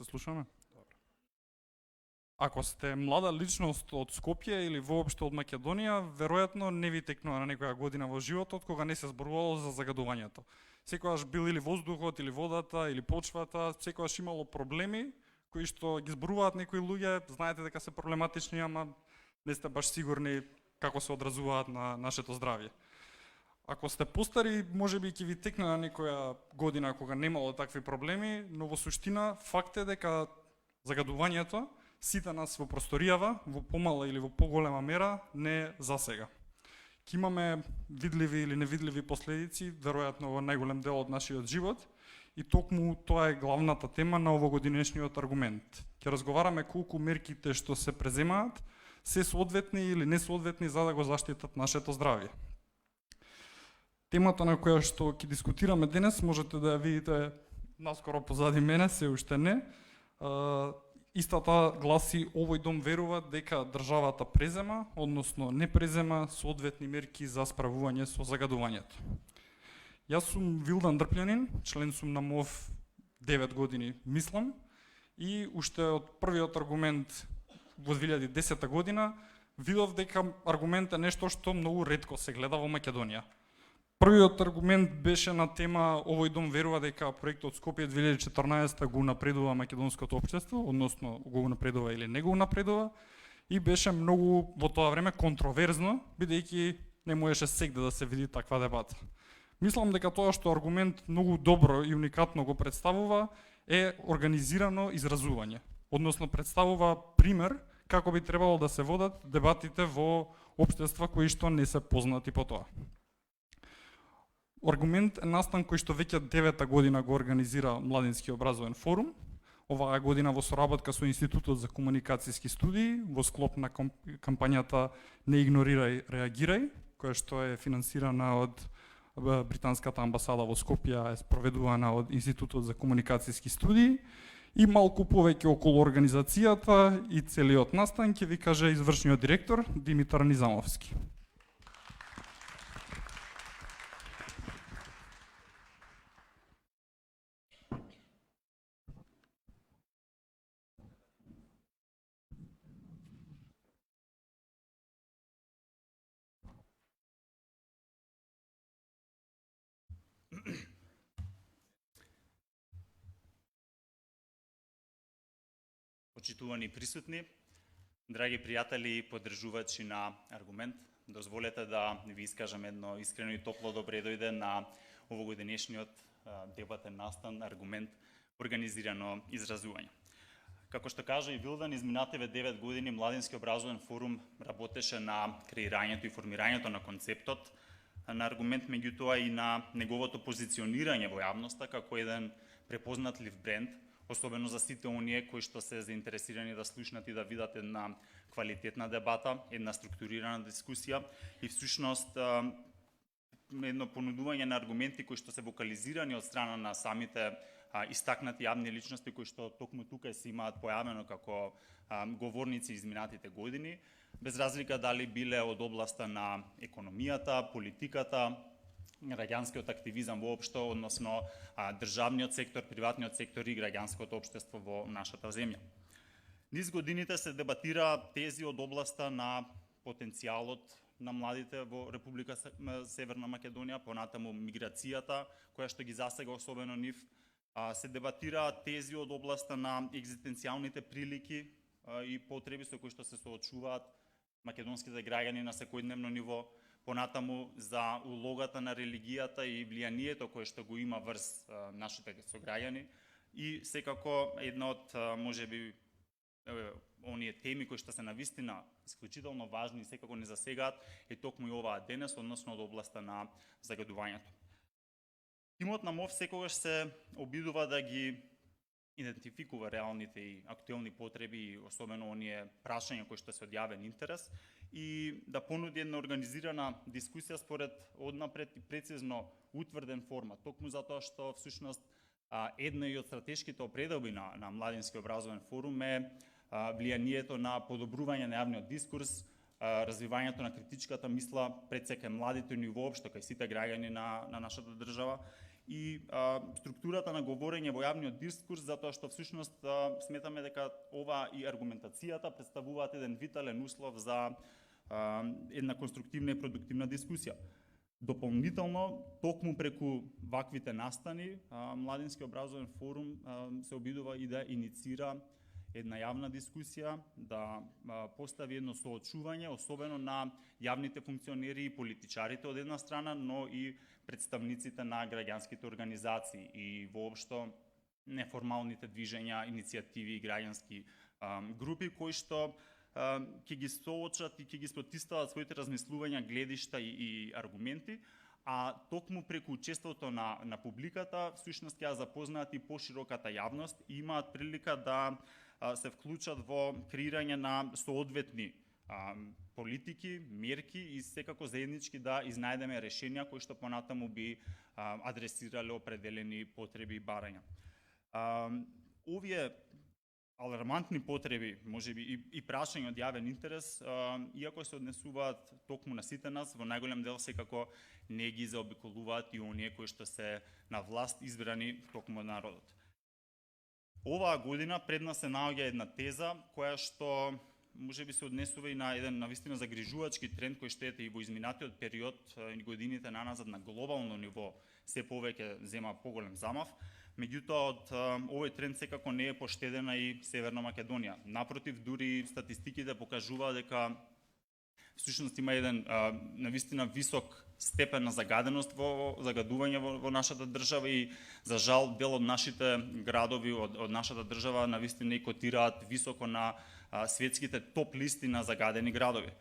слушаме? Ако сте млада личност од Скопје или воопшто од Македонија, веројатно не ви текнува на некоја година во животот кога не се зборувало за загадувањето. Секогаш бил или воздухот, или водата, или почвата, секогаш имало проблеми кои што ги зборуваат некои луѓе, знаете дека се проблематични, ама не сте баш сигурни како се одразуваат на нашето здравје. Ако сте постари, можеби ќе ви текне на некоја година кога немало такви проблеми, но во суштина факт е дека загадувањето сите нас во просторијава, во помала или во поголема мера, не за сега. Ќе имаме видливи или невидливи последици, веројатно во најголем дел од нашиот живот, и токму тоа е главната тема на овогодинешниот аргумент. Ќе разговараме колку мерките што се преземаат се соодветни или несоодветни за да го заштитат нашето здравје. Темата на која што ќе дискутираме денес, можете да ја видите наскоро позади мене, се уште не. Истата гласи: овој дом верува дека државата презема, односно не презема соодветни мерки за справување со загадувањето. Јас сум Вилдан Дрплјанин, член сум на МОВ 9 години, мислам, и уште од првиот аргумент во 2010 година видов дека аргумент е нешто што многу ретко се гледа во Македонија. Првиот аргумент беше на тема: овој дом верува дека проектот Скопје 2014 го напредува македонското општество, односно го напредува или не го напредува, и беше многу во тоа време контроверзно, бидејќи не можеше сегде да се види таква дебата. Мислам дека тоа што аргумент многу добро и уникатно го представува е организирано изразување, односно представува пример како би требало да се водат дебатите во општества кои што не се познати по тоа. Аргумент е настан кој што веќе 9-та година го организира Младински образовен форум, оваа година во соработка со Институтот за комуникацијски студии во склоп на кампањата Не игнорирај, реагирај, која што е финансирана од британската амбасада во Скопје, е спроведувана од Институтот за комуникацијски студии, и малку повеќе околу организацијата и целиот настан ќе ви каже извршниот директор Димитар Низамовски. Почитувани присутни, драги пријатели и поддржувачи на аргумент, дозволете да ви искажам едно искрено и топло добре дојде на овогодинешниот дебатен настан аргумент организирано изразување. Како што кажа и Вилдан, изминативе 9 години Младински образовен форум работеше на креирањето и формирањето на концептот на аргумент, меѓутоа и на неговото позиционирање во јавноста како еден препознатлив бренд, особено за сите оние кои што се заинтересирани да слушнат и да видат една квалитетна дебата, една структурирана дискусија и всушност едно понудување на аргументи кои што се вокализирани од страна на самите истакнати јавни личности кои што токму тука се имаат појавено како говорници изминатите години, без разлика дали биле од областа на економијата, политиката, граѓанскиот активизам воопшто, односно државниот сектор, приватниот сектор и граѓанското општество во нашата земја. Низ годините се дебатира тези од областа на потенцијалот на младите во Република Северна Македонија, понатаму миграцијата, која што ги засега особено нив, се дебатира тези од областа на екзистенцијалните прилики и потреби со кои што се соочуваат македонските граѓани на секојдневно ниво, понатаму за улогата на религијата и влијанието кое што го има врз нашите сограѓани, и секако една од можеби оние теми кои што се навистина исклучително важни и секако не засегаат е токму и оваа денес, односно од областа на загадувањето. Тимот на МОВ секогаш се обидува да ги идентификува реалните и актуелни потреби и особено оние прашања кои што се од јавен интерес и да понуди една организирана дискусија според однапред и прецизно утврден формат, токму затоа што всушност една и од стратешките определби на Младински образовен форум е влијанието на подобрување на јавниот дискурс, развивањето на критичката мисла пред се кај младите и воопшто кај сите граѓани на нашата држава и структурата на говорење во јавниот дискурс, затоа што всушност сметаме дека ова и аргументацијата представуваат еден витален услов за една конструктивна и продуктивна дискусија. Дополнително, токму преку ваквите настани, Младински образовен форум се обидува и да иницира една јавна дискусија, да постави едно соочување, особено на јавните функционери и политичарите од една страна, но и представниците на граѓанските организации и воопшто неформалните движења, иницијативи и граѓански групи кои што ќе ги соочат и ќе ги спротивстават своите размислувања, гледишта и аргументи, а токму преку учеството на публиката всушност ќе запознаат и пошироката јавност и имаат прилика да се вклучат во креирање на соодветни политики, мерки и секако заеднички да изнајдеме решенија кои што понатаму би адресирале определени потреби и барања. Овие алармантни потреби, можеби и прашања од јавен интерес, иако се однесуваат токму на сите нас, во најголем дел секако не ги заобиколуваат и оние кои што се на власт избрани токму од народот. Оваа година пред нас се наоѓа една теза која што можеби се однесува и на еден навистина загрижувачки тренд кој што ете и во изминатиот период и годините наназад на глобално ниво се повеќе зема поголем замав. Меѓутоа, од овој тренд секако не е поштедена и Северна Македонија. Напротив, дури статистиките покажуваат дека всушност има еден навистина висок степен на загаденост во загадување во нашата држава и за жал дел од нашите градови од нашата држава навистина и котираат високо на светските топ листи на загадени градови.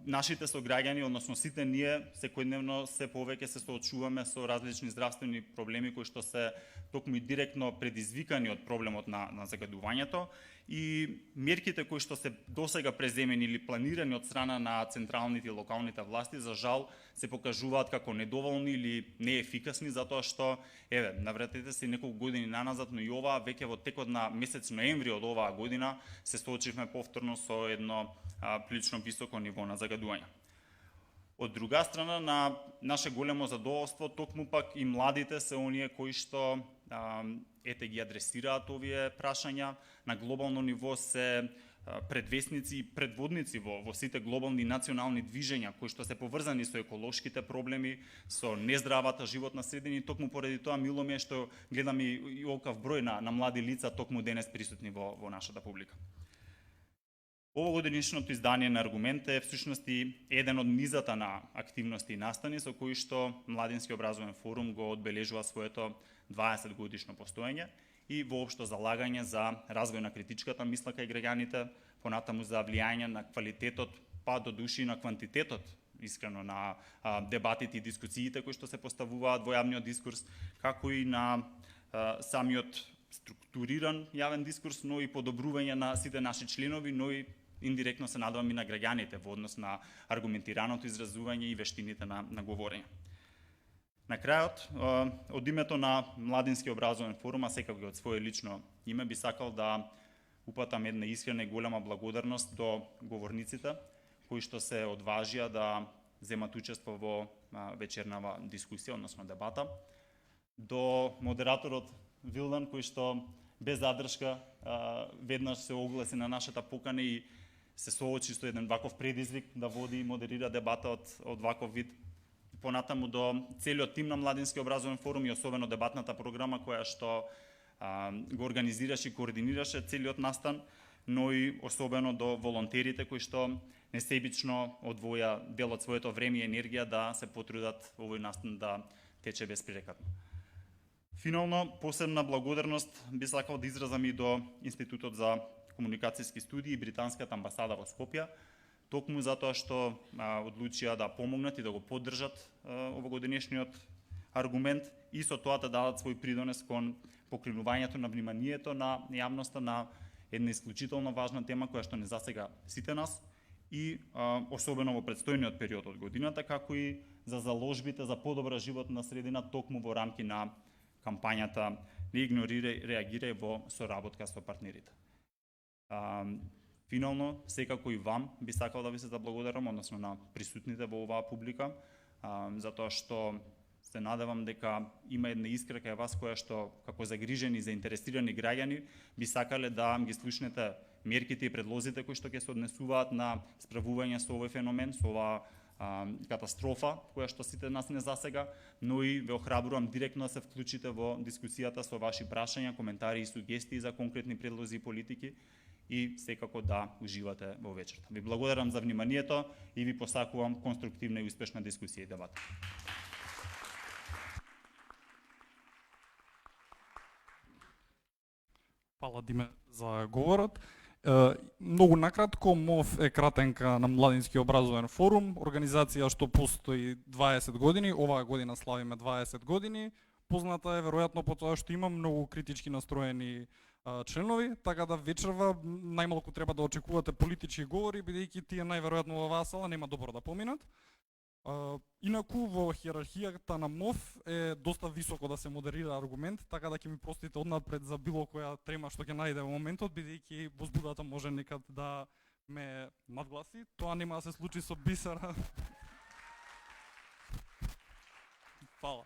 Нашите сограѓани, односно сите ние, секојдневно се повеќе се соочуваме со различни здравствени проблеми кои што се токму и директно предизвикани од проблемот на загадувањето и мерките кои што се досега преземени или планирани од страна на централните и локалните власти за жал се покажуваат како недоволни или неефикасни затоа што навратете се неколку години наназад, но и оваа веќе во текот на месец ноември од оваа година се соочивме повторно со едно прилично високо ниво на загадување. Од друга страна, на наше големо задоволство, токму пак и младите се оние кои што ги адресираат овие прашања. На глобално ниво се предвесници и предводници во сите глобални национални движења кои што се поврзани со еколошките проблеми, со нездравата животна средина и токму поради тоа мило ми е што гледам и окав број на млади лица токму денес присутни во нашата публика. Овогодишното издание на Аргумент е всушност и еден од низата на активности и настани со кои што Младински образовен форум го одбележува своето 20 годишно постоење и воопшто залагање за развој на критичката мисла кај граѓаните, понатаму за влијање на квалитетот, па до души на квантитетот, искрено на дебатите и дискусиите кои што се поставуваат во јавниот дискурс, како и на самиот структуриран јавен дискурс, но и подобрување на сите наши членови, но и индиректно се надевам и на граѓаните во однос на аргументираното изразување и вештините на говорење. На крајот, од името на Младински образовен форум, а секако и од свое лично име, би сакал да упатам една искрена и голема благодарност до говорниците кои што се одважија да земат учество во вечернава дискусија, односно дебата, до модераторот Вилдан кој што без задршка веднаш се огласи на нашата покана и се соочи со еден ваков предизвик да води и модерира дебата од ваков вид. Понатаму до целиот тим на Младински образовен форум и особено дебатната програма која што го организираше и координираше целиот настан, но и особено до волонтерите кои што несебично одвоја дел од своето време и енергија да се потрудат овој настан да тече безпрекатно. Финално, посебна благодарност би сакал да изразам и до Институтот за комуникацијски студии и Британската амбасада во Скопје, токму затоа што одлучија да помогнат и да го поддржат овогодишниот Аргумент и со тоа да дадат свој придонес кон покренувањето на вниманието на јавноста на една исклучително важна тема која што не засега сите нас и особено во предстојниот период од годината, како и за заложбите за подобра животна средина токму во рамки на кампањата Не игнорирај, реагирај во соработка со партнерите. Финално, секако и вам би сакал да ви се заблагодарам, односно на присутните во оваа публика, затоа што се надевам дека има една искра кај вас која што како загрижени, заинтересирани граѓани би сакале да ги слушнете мерките и предлозите кои што ќе се однесуваат на справување со овој феномен, со оваа катастрофа која што сите нас не засега, но и ве охрабрувам директно да се вклучите во дискусијата со ваши прашања, коментари и сугестии за конкретни предлози и политики и секако да уживате во вечерта. Ви благодарам за вниманието и ви посакувам конструктивна и успешна дискусија и дебата. Фала, Диме, за говорот. Многу накратко, МОВ е кратенка на Младински образовен форум, организација што постои 20 години, оваа година славиме 20 години. Позната е веројатно по тоа што има многу критички настроени членови, така да вечерва најмалку треба да очекувате политички говори, бидејќи тие најверојатно во оваа сала нема добро да поминат. Инаку во хиерархијата на МОВ е доста високо да се модерира аргумент, така да ќе ми простите однапред за било која трема што ќе најде во моментот, бидејќи возбудата може некад да ме надгласи. Тоа нема да се случи со Бисера. Фала.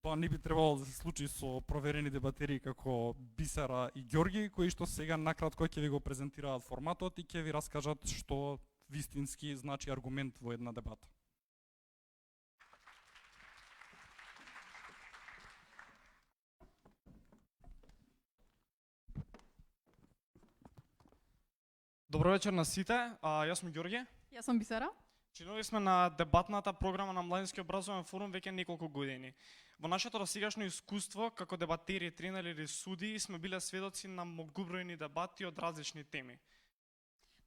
Тоа не би требало да се случи со проверени дебатери како Бисера и Ѓорги, кои што сега накратко ќе ви го презентираат форматот и ќе ви раскажат што вистински значи аргумент во една дебата. Добро вечер на сите, јас сум Ѓорѓе. Јас сум Бисера. Членови сме на дебатната програма на Младински образовен форум веќе неколку години. Во нашето досегашно искуство како дебатери, тренери или суди сме биле сведоци на многобројни дебати од различни теми.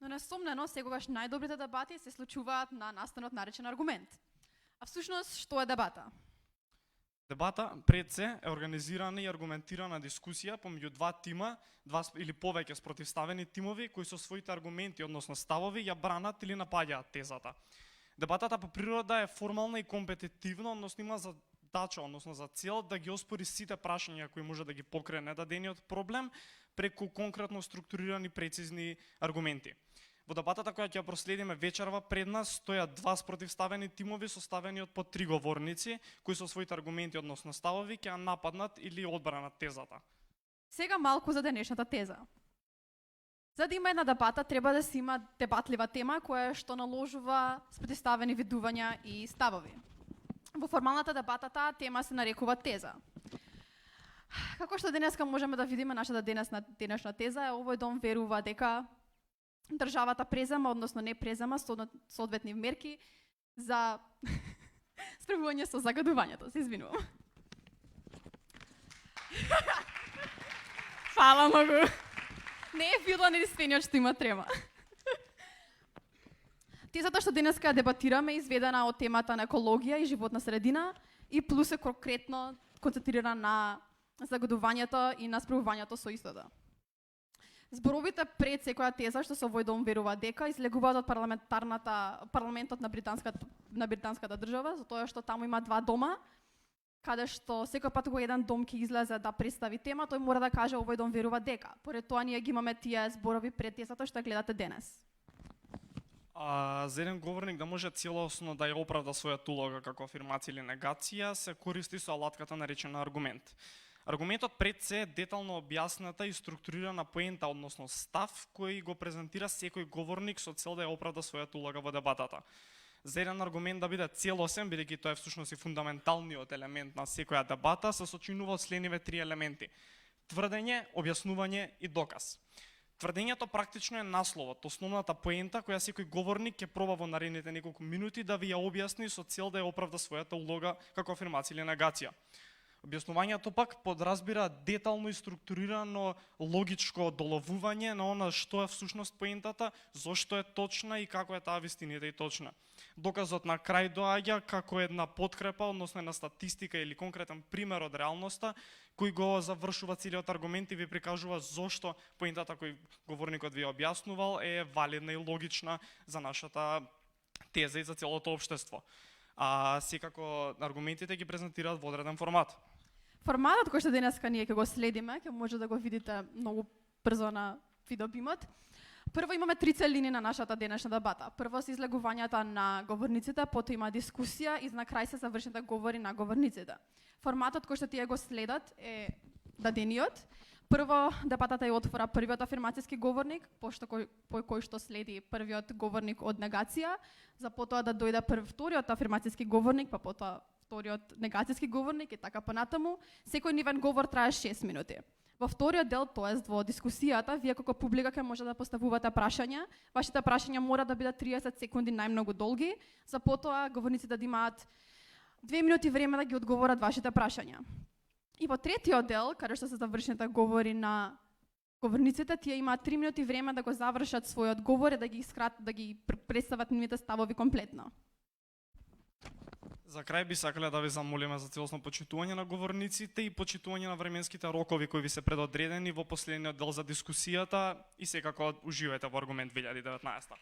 Но несомнено, секогаш најдобрите дебати се случуваат на настанот наречен аргумент. А всушност, што е дебата? Дебата пред се е организирана и аргументирана дискусија помеѓу два тима, два или повеќе спротивставени тимови кои со своите аргументи, односно ставови, ја бранат или напаѓаат тезата. Дебатата по природа е формална и компетитивна, односно има задача, односно за цел да ги оспори сите прашања кои може да ги покрене дадениот проблем преку конкретно структурирани прецизни аргументи. Во дебатата која ќе ја проследиме вечерва пред нас стојат два спротивставени тимови составени од по 3 говорници кои со своите аргументи, односно ставови, ќе ја нападнат или одбранат тезата. Сега малку за денешната теза. За да има една дебата, треба да се има дебатлива тема која што наложува спротивставени видувања и ставови. Во формалната дебата таа тема се нарекува теза. Како што денеска можеме да видиме, нашата денешна теза е овој дом верува дека државата презема, односно не презема соодветни мерки за справување со загадувањето. Се извинувам. Фала многу. Не е било единствениот што има трема. Тезата што денеска дебатираме е изведена од темата на екологија и животна средина и плюс е конкретно концентрирана на загадувањето и на справувањето со истота. Зборовите пред секоја теза што со овој дом верува дека излегуваат од парламентот на британската држава, за тоа што таму има два дома, каде што секој пат кога еден дом ќе излезе да представи тема, тој мора да каже овој дом верува дека. Поред тоа ние ги имаме тие зборови пред тезата што гледате денес. За еден говорник да може целосно да ја оправда својата улога како афирмација или негација, се користи со алатката наречена аргумент. Аргументот пред се е детално објасната и структурирана поента, односно став, кој го презентира секој говорник со цел да ја оправда својата улога во дебатата. За еден аргумент да биде целосен, бидејќи тоа е всушност и фундаменталниот елемент на секоја дебата, се сочинува од следниве 3 елементи: тврдење, објаснување и доказ. Тврдењето практично е насловот, основната поента која секој говорник ќе проба во наредните неколку минути да ви ја објасни со цел да ја оправда својата улога како афирмација или негација. Објаснувањето пак подразбира детално и структурирано логичко доловување на она што е всушност поентата, зошто е точна и како е таа вистината и точна. Доказот на крај доаѓа како една подкрепа, односно една статистика или конкретен пример од реалноста, кој го завршува целиот аргумент и ви прикажува зошто поентата кој говорникот ви објаснувал е валидна и логична за нашата теза и за целото општество. А секако аргументите ги презентираат во одреден формат. Форматот кој што денеска ние ќе го следиме, ќе може да го видите многу брзо на видеобимот. Прво имаме три целини на нашата денешна дебата. Прво се излегувањата на говорниците, потоа има дискусија и на крај се завршните говори на говорниците. Форматот кој што тие го следат е дадениот. Прво дебатата ја отвора првиот афирмацијски говорник, по кој што следи првиот говорник од негација, за потоа да дојде вториот афирмацијски говорник, па потоа вториот негацијски говорник и така понатаму. Секој нивен говор трае 6 минути. Во вториот дел, тоест во дискусијата, вие како публика ќе може да поставувате прашања. Вашите прашања мора да бидат 30 секунди најмногу долги, за потоа говорниците да имаат 2 минути време да ги одговорат вашите прашања. И во третиот дел, каде што се завршните говори на говорниците, тие имаат 3 минути време да го завршат својот говор и да ги представат нивните ставови комплетно. За крај би сакале да ви замолиме за целосно почитување на говорниците и почитување на временските рокови кои ви се предодредени во последниот дел за дискусијата и секако уживајте во Аргумент 2019.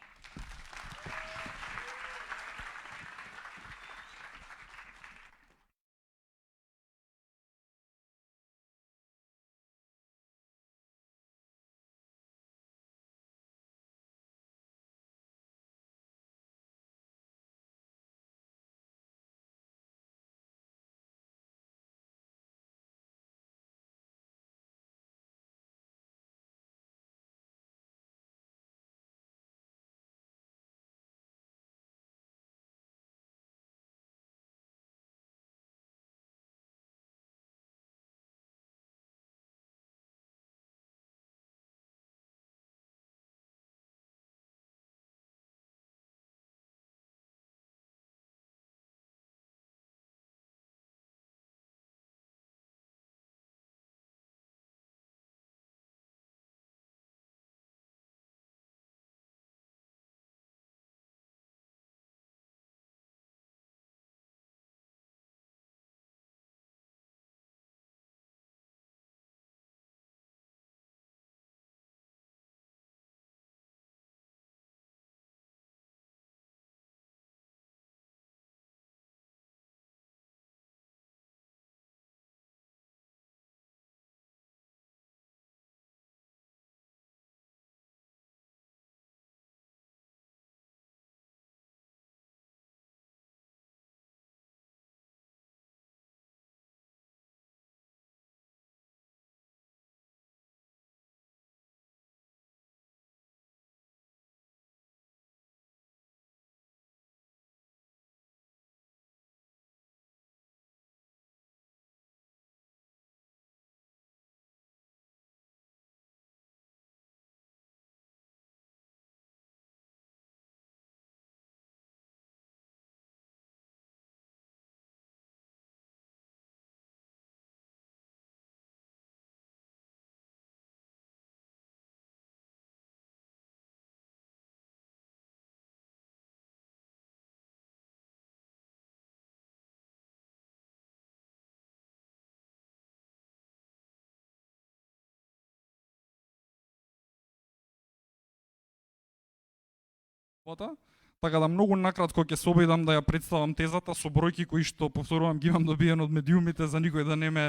Така да многу накратко ќе се обидам да ја представам тезата со бројки кои што повторувам ги имам добиен од медиумите за никој да не ме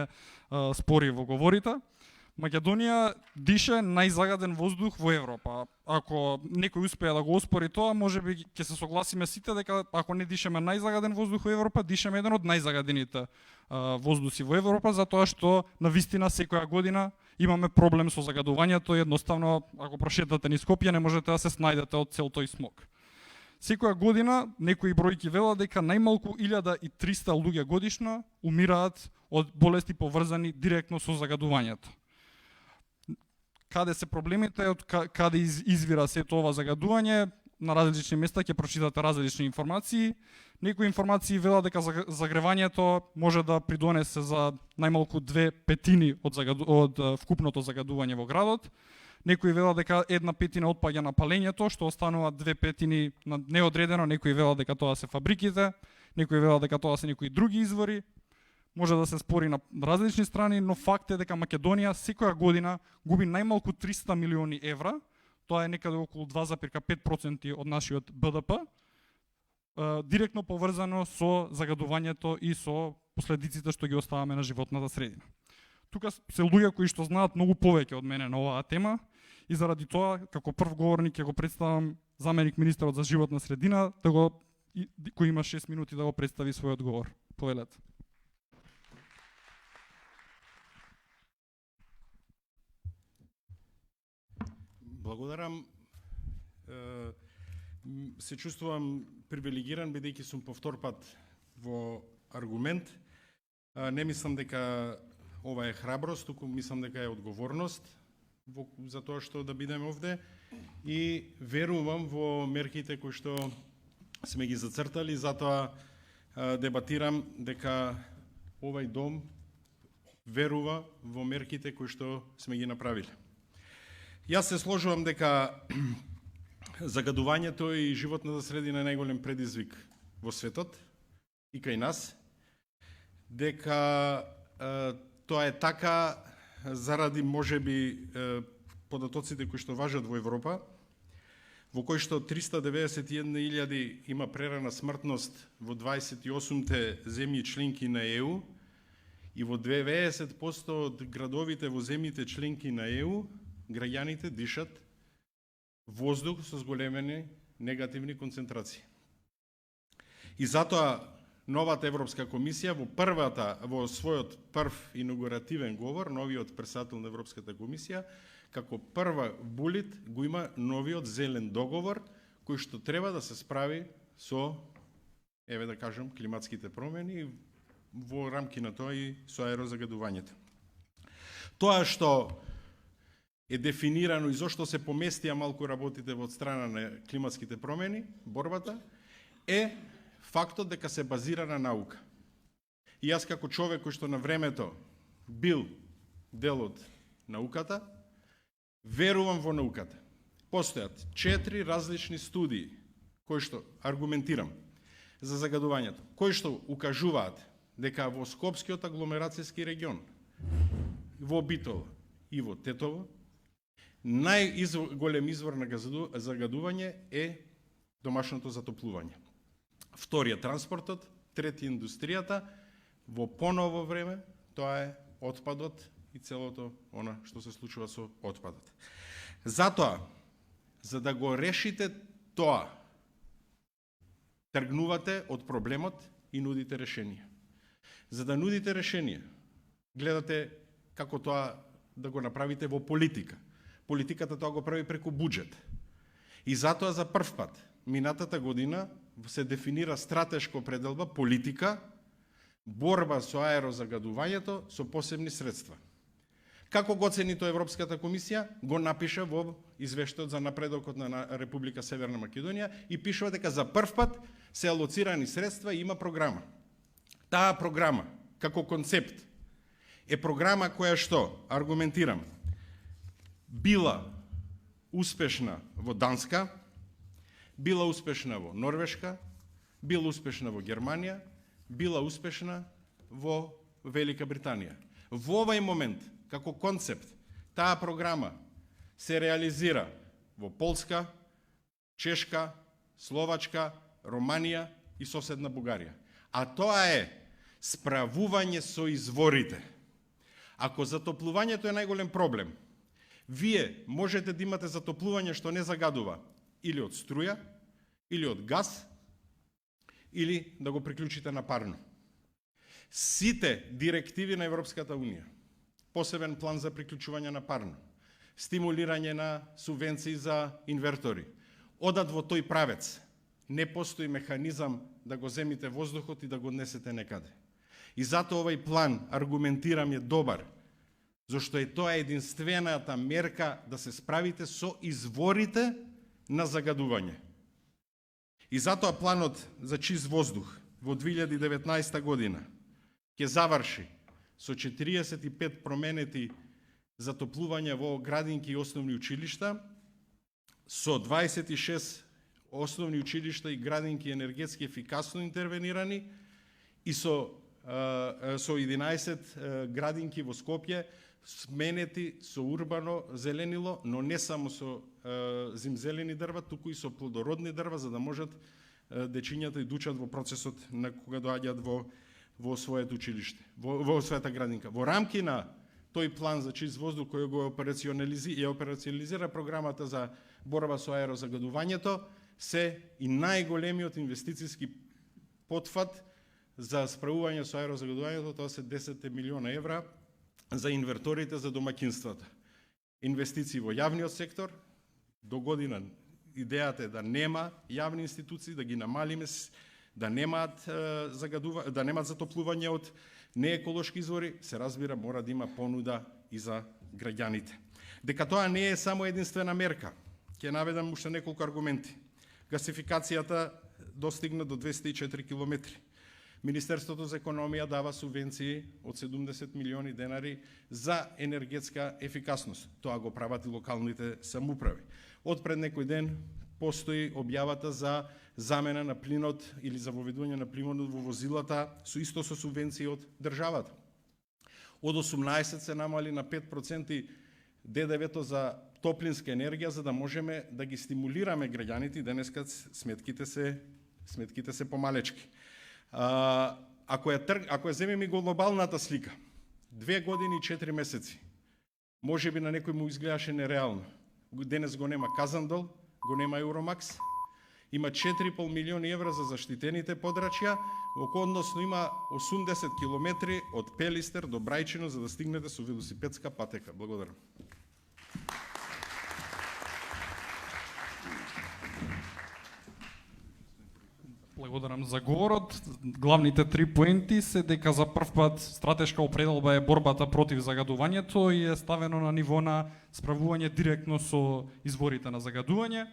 спори во говорите. Македонија дише најзагаден воздух во Европа. Ако некој успее да го оспори тоа, можеби ќе се согласиме сите дека ако не дишеме најзагаден воздух во Европа, дишеме еден од најзагадените воздуси во Европа, затоа што на вистина секоја година имаме проблем со загадувањето и едноставно ако прошетате низ Скопје не можете да се снајдете од цел тој смог. Секоја година некои бројки велат дека најмалку 1300 луѓе годишно умираат од болести поврзани директно со загадувањето. Каде се проблемите, од каде извира сето ова загадување, на различни места ќе прочитате различни информации. Некои информации велат дека загревањето може да придонесе за најмалку 2/5 од вкупното загадување во градот. Некои велат дека 1/5 отпаѓа на палењето, што останува 2/5 на неодредено, некои велат дека тоа се фабриките, некои велат дека тоа се некои други извори. Може да се спори на различни страни, но факт е дека Македонија секоја година губи најмалку 300 милиони евра, тоа е некаде околу 2,5% од нашиот БДП, директно поврзано со загадувањето и со последиците што ги оставаме на животната средина. Тука се луѓе кои што знаат многу повеќе од мене на оваа тема И заради тоа, како прв говорник, ќе го представам заменик министерот за животна средина, кој има 6 минути да го представи својот говор. Повелете. Благодарам. Се чувствувам привилегиран, бидејќи сум по втор пат во аргумент. Не мислам дека ова е храброст, туку мислам дека е одговорност за тоа што да бидеме овде и верувам во мерките кои што сме ги зацртали, затоа дебатирам дека овај дом верува во мерките кои што сме ги направиле. Јас се сложувам дека загадувањето и животната средина е најголем предизвик во светот и кај нас, дека тоа е така заради можеби податоците кои што важат во Европа, во кој што 391.000 има прерана смртност во 28-те земји членки на ЕУ и во 90% од градовите во земјите членки на ЕУ граѓаните дишат воздух со зголемени негативни концентрации. И затоа новата Европска комисија во својот прв инаугуративен говор, новиот председател на Европската комисија, како прва булит го има новиот зелен договор, кој што треба да се справи со, еве да кажам, климатските промени во рамки на тоа и со аерозагадувањето. Тоа што е дефинирано и зошто се поместија малку работите во страна на климатските промени, борбата, е фактот дека се базира на наука. И јас како човек кој што на времето бил дел од науката, верувам во науката. Постојат 4 различни студии кои што аргументирам за загадувањето, кои што укажуваат дека во Скопскиот агломерацијски регион, во Битола и во Тетово, најголем извор на загадување е домашното затоплување. Вториот транспортот, трети индустријата, во поново време тоа е отпадот и целото она што се случува со отпадот. Затоа, за да го решите тоа, тргнувате од проблемот и нудите решение. За да нудите решение, гледате како тоа да го направите во политика. Политиката тоа го прави преку буџет. И затоа за прв пат, минатата година, се дефинира стратешко определба, политика, борба со аерозагадувањето со посебни средства. Како го оцени тоа Европската комисија? Го напише во извештајот за напредокот на Република Северна Македонија и пишува дека за прв пат се алоцирани средства и има програма. Таа програма, како концепт, е програма која што, аргументирам, била успешна во Данска, била успешна во Норвешка, била успешна во Германија, била успешна во Велика Британија. Во овај момент, како концепт, таа програма се реализира во Полска, Чешка, Словачка, Романија и соседна Бугарија. А тоа е справување со изворите. Ако затоплувањето е најголем проблем, вие можете да имате затоплување што не загадува или од струја, или од газ, или да го приклучите на парно. Сите директиви на Европската Унија, посебен план за приклучување на парно, стимулирање на субвенции за инвертори, одат во тој правец. Не постои механизам да го земите воздухот и да го однесете некаде. И затоа овај план, аргументирам, е добар, зашто е тоа единствената мерка да се справите со изворите на загадување. И затоа планот за чист воздух во 2019 година ќе заврши со 45 променети затоплувања во градинки и основни училишта, со 26 основни училишта и градинки енергетски ефикасно интервенирани и со 11 градинки во Скопје сменети со урбано зеленило, но не само со зимзелени дрва, туку и со плодородни дрва, за да можат дечињата и дучат во процесот на кога доаѓаат во своето училиште, во својата градинка. Во рамки на тој план за чист воздух кој го операционализира програмата за борба со аерозагадувањето, се и најголемиот инвестициски потфат за справување со аерозагадувањето, тоа се 10 милиона евра за инверторите за домаќинствата. Инвестиции во јавниот сектор, до година идејата е да нема јавни институции, да ги намалиме, да немаат затоплување од нееколошки извори, се разбира мора да има понуда и за граѓаните. Дека тоа не е само единствена мерка, ќе наведам уште неколку аргументи. Гасификацијата достигна до 204 километри. Министерството за економија дава субвенции од 70 милиони денари за енергетска ефикасност. Тоа го прават и локалните самоуправи. Од пред некој ден постои објавата за замена на плинот или за воведување на плинот во возилата со субвенции од државата. Од 18 се намали на 5% ДДВ-то за топлинска енергија, за да можеме да ги стимулираме граѓаните, денеска сметките се помалечки. Ако ја земеме глобалната слика, 2 години и 4 месеци, може би на некој му изгледаше нереално. Денес го нема Казандол, го нема Евромакс, има 4,5 милиони евра за заштитените подрачја, односно има 80 километри од Пелистер до Брајчино за да стигнете со велосипедска патека. Благодарам. Благодарам за говорот. Главните 3 поенти се дека за прв пат стратешка определба е борбата против загадувањето и е ставено на ниво на справување директно со изворите на загадување.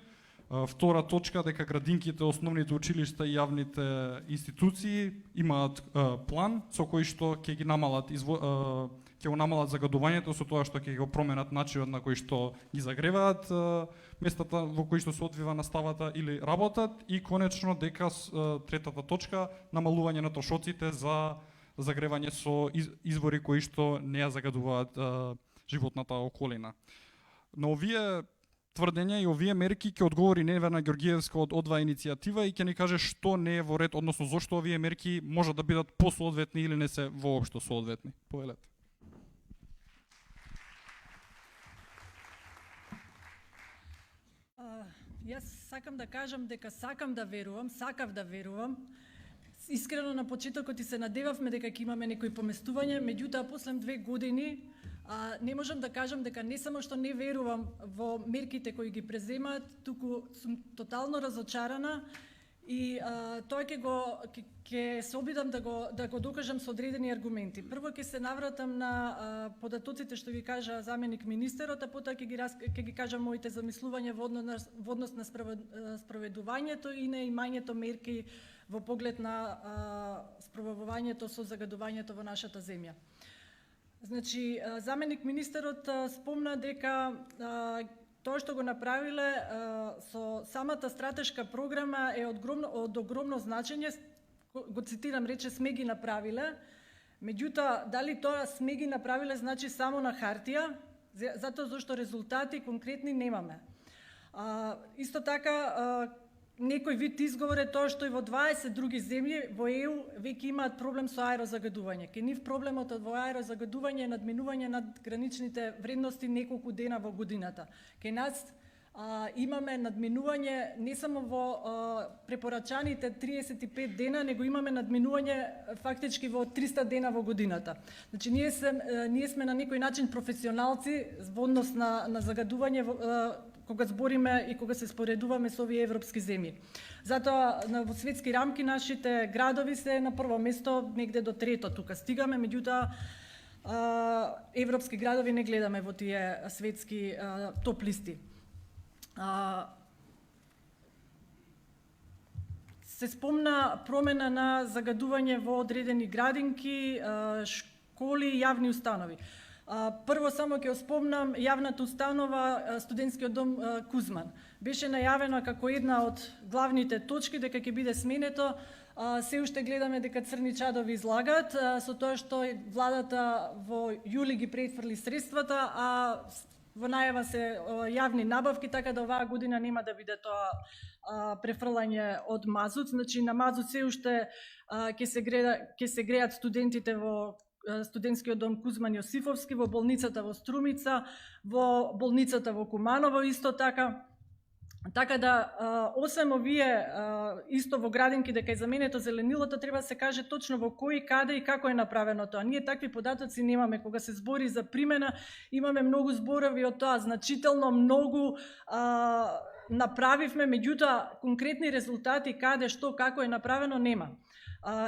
Втора точка дека градинките, основните училишта и јавните институции имаат план со кој што ќе ги намалат ќе го намалат загадувањето со тоа што ќе го променат начинот на кој што ги загреваат местата во кои што се одвива наставата или работат, и конечно дека третата точка намалување на трошоците за загревање со извори кои што не ја загадуваат животната околина. На овие тврдења и овие мерки ќе одговори Невена Ѓоргиевска од Одва иницијатива и ќе ни каже што не е во ред, односно зошто овие мерки може да бидат посоодветни или не се воопшто соодветни. Повелете. Јас сакам да кажам дека сакав да верувам. Искрено на почетокот и се надевавме дека ќе имаме некои поместување, меѓутоа после 2 години не можам да кажам дека не само што не верувам во мерките кои ги преземаат, туку сум тотално разочарана и тоа ќе се обидам да го докажам со одредени аргументи. Прво ќе се навратам на податоците што ги кажа заменик министерот, а потоа ќе ги кажам моите замислувања во однос на спроведувањето и на имањето мерки во поглед на справувањето со загадувањето во нашата земја. Значи, заменик министерот спомна дека тоа што го направиле со самата стратешка програма е од огромно значење, го цитирам, рече сме ги направиле, меѓутоа дали тоа сме ги направиле значи само на хартија, затоа зашто резултати конкретни немаме. Исто така, некој вид изговор е тоа што и во 20 други земји во ЕУ веќе имаат проблем со аерозагадување. Ке нив проблемот во аерозагадување е надминување над граничните вредности неколку дена во годината. Ке нас имаме надминување не само во препорачаните 35 дена, него имаме надминување фактички во 300 дена во годината. Значи ние сме на некој начин професионалци во однос на загадување кога збориме и кога се споредуваме со овие европски земји. Затоа во светски рамки нашите градови се на прво место, негде до трето тука стигаме, меѓутоа европски градови не гледаме во тие светски топ листи. Се спомна промена на загадување во одредени градинки, школи и јавни установи. Прво само ќе спомнам јавната установа студентскиот дом Кузман. Беше најавено како една од главните точки дека ќе биде сменето. Се уште гледаме дека црни чадови излагаат со тоа што владата во јули ги претфрли средствата, а во најава се јавни набавки, така да оваа година нема да биде тоа префрлање од мазут. Значи на мазут се уште ќе се греат студентите во студентскиот дом Кузман Јосифовски, во болницата во Струмица, во болницата во Куманово исто така. Така да, освен овие, исто во градинки дека е заменето зеленилото, треба да се каже точно во кој, каде и како е направено тоа. Ние такви податоци немаме. Кога се збори за примена, имаме многу зборови од тоа, значително многу направивме, меѓутоа конкретни резултати, каде, што, како е направено, нема.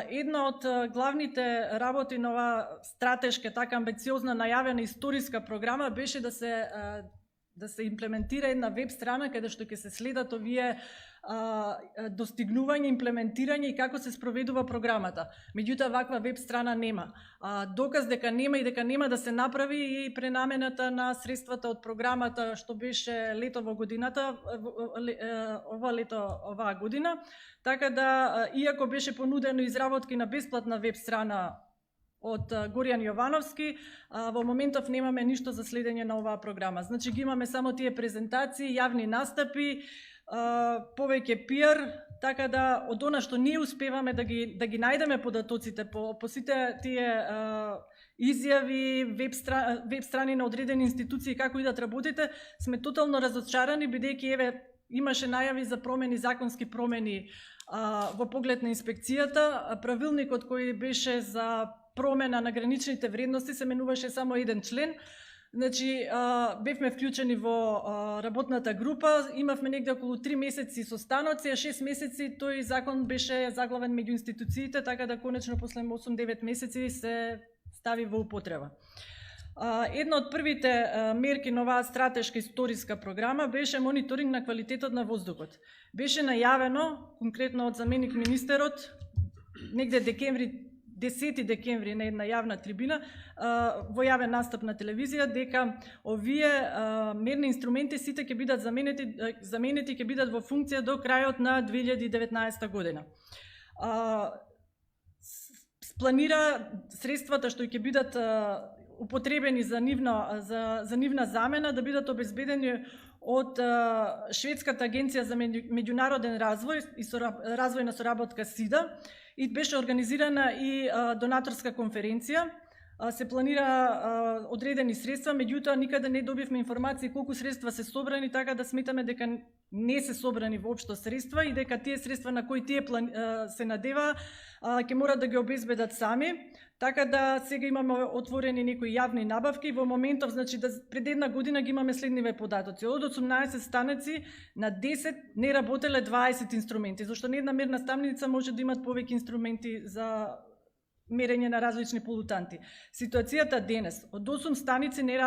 Една од главните работи на оваа стратешка, така амбициозна, најавена историска програма беше да се имплементира една веб страна каде што ќе се следат овие достигнување, имплементирање и како се спроведува програмата. Меѓутоа ваква веб страна нема. Доказ дека нема и дека нема да се направи и пренамената на средствата од програмата што беше лето во годината, оваа година. Така да, иако беше понудено изработки на бесплатна веб страна од Горијан Јовановски, во моментов немаме ништо за следење на оваа програма. Значи ги имаме само тие презентации, јавни настапи, повеќе пиар, така да од она што ние успеваме да ги најдеме податоците по сите тие изјави, веб страни на одредени институции како идат работите, сме тотално разочарани бидејќи еве имаше најави за промени, законски промени во поглед на инспекцијата, правилникот кој беше за промена на граничните вредности се менуваше само еден член. Значи, бевме вклучени во работната група, имавме негде околу 3 месеци состаноци, а 6 месеци тој закон беше заглавен меѓу институциите, така да конечно после 8-9 месеци се стави во употреба. Една од првите мерки на оваа стратешка историска програма беше мониторинг на квалитетот на воздухот. Беше најавено, конкретно од заменик министерот, негде 10 декември на една јавна трибина, во јавен настап на телевизија, дека овие мерни инструменти сите ќе бидат заменети, ќе бидат во функција до крајот на 2019 година. Планира средствата што ќе бидат употребени за нивна замена да бидат обезбедени од Шведската агенција за меѓународен развој и развојна соработка СИДА, и беше организирана и донаторска конференција. Се планира одредени средства, меѓутоа никаде не добивме информации колку средства се собрани, така да сметаме дека не се собрани воопшто средства и дека тие средства на кои тие се надева ќе морат да ги обезбедат сами. Така да сега имаме отворени некои јавни набавки. Во моментов, значи, пред една година ги имаме следниве податоци. Од 18 станици на 10 не работеле 20 инструменти, зашто не една мерна станица може да имат повеќе инструменти за мерење на различни полутанти. Ситуацијата денес, од 8 станици не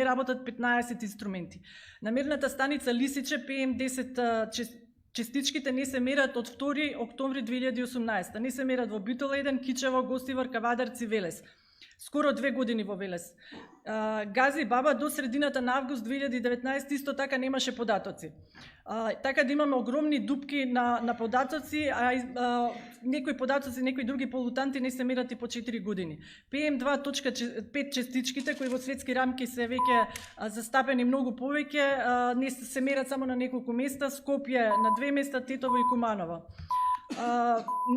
работат 15 инструменти. На мерната станица Лисиче PM10 честичките не се мерат од 2 октомври 2018. Не се мерат во Битола 1, Кичево, Гостивар, Кавадарци, Велес. Скоро 2 години во Велес. Гази Баба до средината на август 2019 исто така немаше податоци. Така да имаме огромни дупки на податоци, некои податоци, некои други полутанти не се мерат и по 4 години. PM2.5 честичките, кои во светски рамки се веќе застапени многу повеќе, не се мерат само на неколку места, Скопје на 2 места, Тетово и Куманово.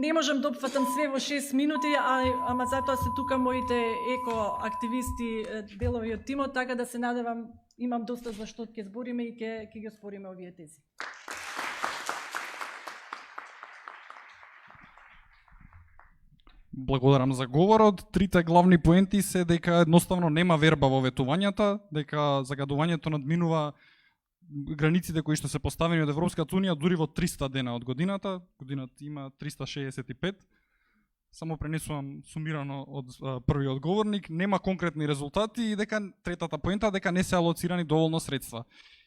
Не можам да опфатам све во 6 минути, ама затоа се тука моите екоактивисти, делови од тимот, така да се надевам, имам доста за што ќе збориме и ќе ги спориме овие тези. Благодарам за говорот. Трите главни поенти се дека едноставно нема верба во ветувањата, дека загадувањето надминува границите кои што се поставени од Европската Унија дури во 300 дена од годината. Годината има 365. Само пренесувам сумирано од првиот говорник. Нема конкретни резултати и дека третата поента дека не се алоцирани доволно средства.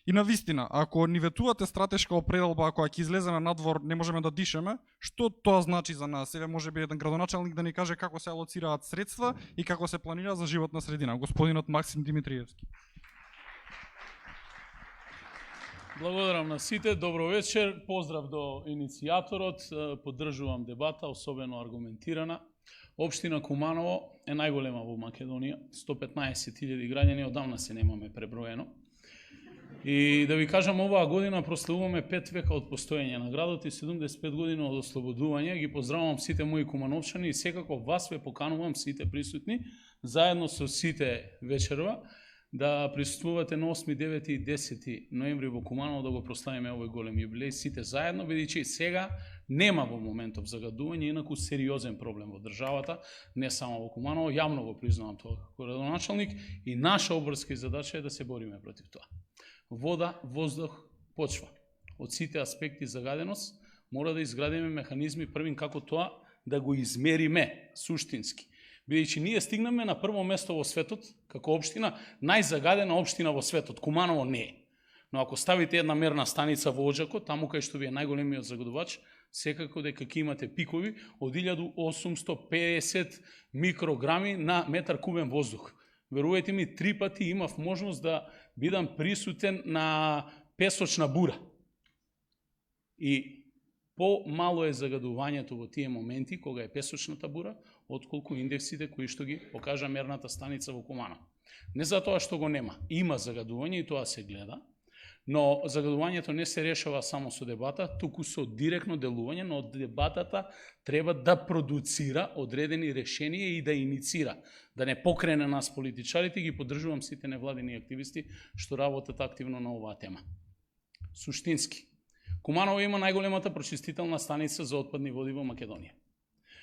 И навистина, ако ни ветувате стратешка определба, ако ќе излеземе надвор не можеме да дишеме, што тоа значи за нас? Еве можеби еден градоначалник да ни каже како се алоцираат средства и како се планира за животна средина. Господинот Максим Димитриевски. Благодарам на сите, добро вечер, поздрав до иницијаторот, поддржувам дебата, особено аргументирана. Општина Куманово е најголема во Македонија, 115.000 граѓани, одамна се немаме преброено. И да ви кажам, оваа година прославуваме 5 века од постоење на градот и 75 години од ослободување. Ги поздравувам сите мои кумановчани и секако вас ве поканувам сите присутни, заедно со сите вечерва, да присуствувате на 8, 9 и 10 ноември во Куманово да го прославиме овој голем юбилеј сите заедно, бидејќи сега нема во моментов загадување, инаку сериозен проблем во државата, не само во Куманово, јавно го признавам тоа како градоначалник и наша обврска и задача е да се бориме против тоа. Вода, воздух, почва. Од сите аспекти загаденост мора да изградиме механизми првин како тоа да го измериме суштински. Бидејќи ние стигнаме на прво место во светот, како општина, најзагадена општина во светот. Куманово не е. Но ако ставите една мерна станица во Оџако, таму кај што ви е најголемиот загадувач, секако дека ќе имате пикови од 1850 микрограми на метар кубен воздух. Верувајте ми, 3 пати имав можност да бидам присутен на песочна бура. И помало е загадувањето во тие моменти, кога е песочната бура, отколку индексите кои што ги покажа мерната станица во Куманово. Не затоа што го нема. Има загадување и тоа се гледа, но загадувањето не се решава само со дебата, туку со директно делување, но дебатата треба да продуцира одредени решенија и да иницира, да не покрене нас политичарите. Ги поддржувам сите невладини активисти што работат активно на оваа тема. Суштински, Куманово има најголемата прочистителна станица за отпадни води во Македонија,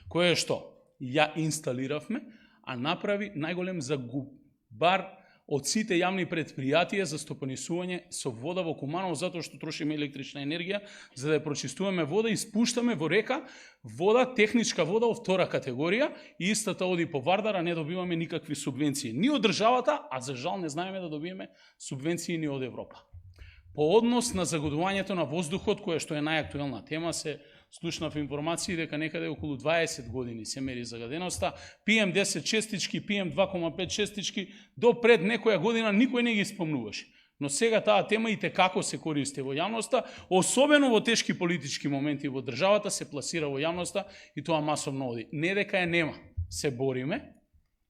која што ја инсталиравме, а направи најголем загубар од сите јавни предпријатија за стопанисување со вода во Куманово, затоа што трошиме електрична енергија, за да ја прочистуваме вода и спуштаме во река вода, техничка вода од втора категорија, и истата оди по Вардар, а не добиваме никакви субвенции. Ни од државата, а за жал не знаеме да добиеме субвенции ни од Европа. По однос на загадувањето на воздухот, која што е најактуелна тема, се слушнав информации дека некаде околу 20 години се мери загаденоста, PM10 честички, PM2,5 честички, до пред некоја година никој не ги спомнуваше. Но сега таа тема и како се користи во јавноста, особено во тешки политички моменти во државата, се пласира во јавноста и тоа масовно оди. Не дека ја нема, се бориме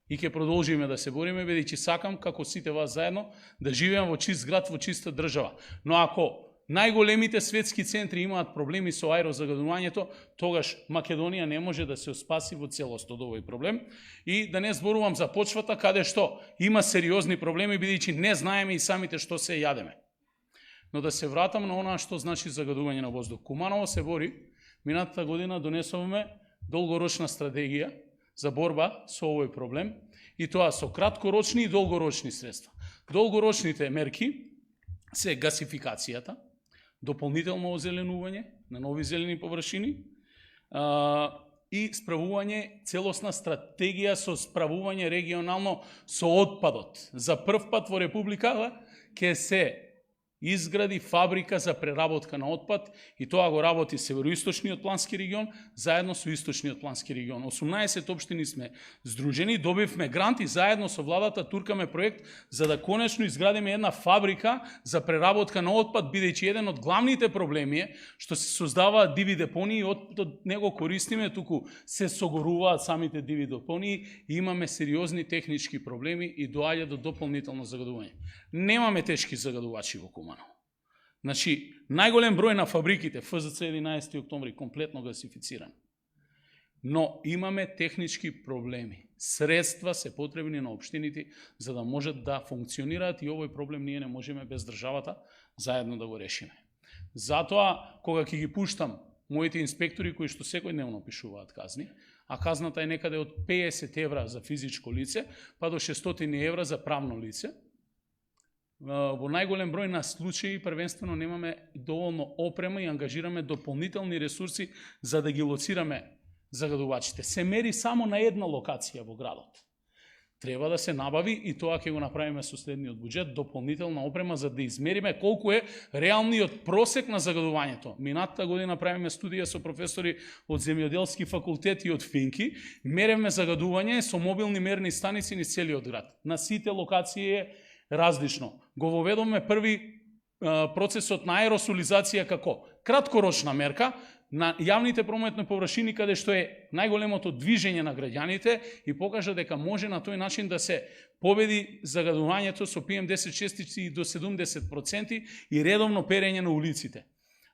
и ќе продолжиме да се бориме, бидејќи сакам, како сите вас заедно, да живееме во чист град, во чиста држава. Но ако најголемите светски центри имаат проблеми со аерозагадувањето, тогаш Македонија не може да се спаси во целост од овој проблем. И да не зборувам за почвата, каде што има сериозни проблеми, бидејќи не знаеме и самите што се јадеме. Но да се вратам на она што значи загадување на воздух. Куманово се бори, минатата година донесовме долгорочна стратегија за борба со овој проблем, и тоа со краткорочни и долгорочни средства. Долгорочните мерки се гасификацијата, дополнително озеленување на нови зелени површини и справување, целосна стратегија со справување регионално со отпадот. За прв пат во Републиката ќе се изгради фабрика за преработка на отпад и тоа го работи Североисточниот плански регион заедно со Источниот плански регион. 18 општини сме здружени, добивме грант и заедно со владата туркаме проект за да конечно изградиме една фабрика за преработка на отпад, бидејќи еден од главните проблеми е што се создаваат диви депонии и отпадот не го користиме, туку се согоруваат самите диви депонии и имаме сериозни технички проблеми и доаѓа до дополнително загадување. Немаме тешки загадувачи во Куманово. Значи, најголем број на фабриките, ФЗЦ 11 октомври, комплетно гасифициран. Но имаме технички проблеми. Средства се потребни на општините за да можат да функционираат и овој проблем ние не можеме без државата заедно да го решиме. Затоа, кога ќе ги пуштам моите инспектори кои што секојдневно пишуваат казни, а казната е некаде од 50 евра за физичко лице, па до 600 евра за правно лице, во најголем број на случаи првенствено немаме доволно опрема и ангажираме дополнителни ресурси за да ги лоцираме загадувачите. Се мери само на една локација во градот. Треба да се набави и тоа ќе го направиме со следниот буџет, дополнителна опрема за да измериме колку е реалниот просек на загадувањето. Минатата година правиме студија со професори од земјоделски факултет и од Финки, мереме загадување со мобилни мерни станици низ целиот град. На сите локации е различно. Го воведоме први процесот на аеросолизација како краткорочна мерка, на јавните прометни површини каде што е најголемото движење на граѓаните и покажа дека може на тој начин да се победи загадувањето со PM10 честици до 70% и редовно перење на улиците.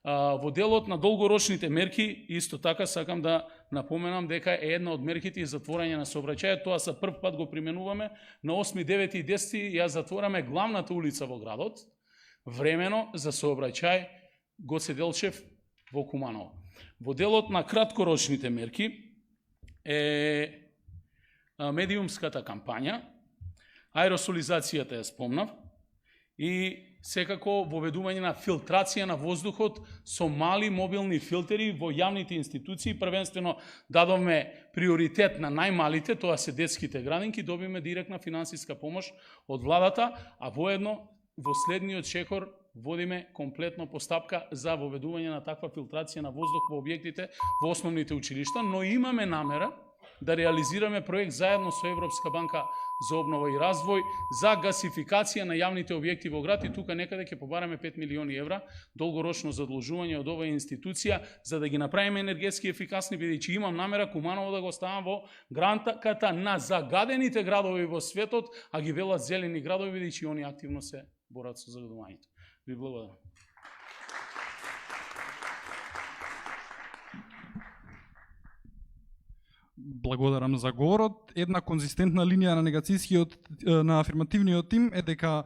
Во делот на долгорочните мерки, исто така сакам да напоменам дека е една од мерките и затворање на сообраќајот. Тоа за прв пат го применуваме на 8, 9 и 10 ја затвораме главната улица во градот, времено за сообраќај Гоце Делчев во Куманово. Во делот на краткорочните мерки е медиумската кампања, аеросолизацијата ја спомнав, и секако воведување на филтрација на воздухот со мали мобилни филтери во јавните институции. Првенствено дадовме приоритет на најмалите, тоа се детските градинки, добиме директна финансиска помош од владата, а воедно во следниот шекор водиме комплетно постапка за воведување на таква филтрација на воздух во објектите во основните училишта, но имаме намера да реализираме проект заедно со Европска банка за обнова и развој за гасификација на јавните објекти во град, и тука некаде ќе побараме 5 милиони евра долгорочно задолжување од оваа институција за да ги направиме енергетски ефикасни, бидејќи имам намера Куманово да го ставам во гранката на загадените градови во светот, а ги велат зелени градови, бидејќи они активно се борат со загадувањето. Ви благодарам. Благодарам за говорот. Една конзистентна линија на негацијскиот, на афирмативниот тим е дека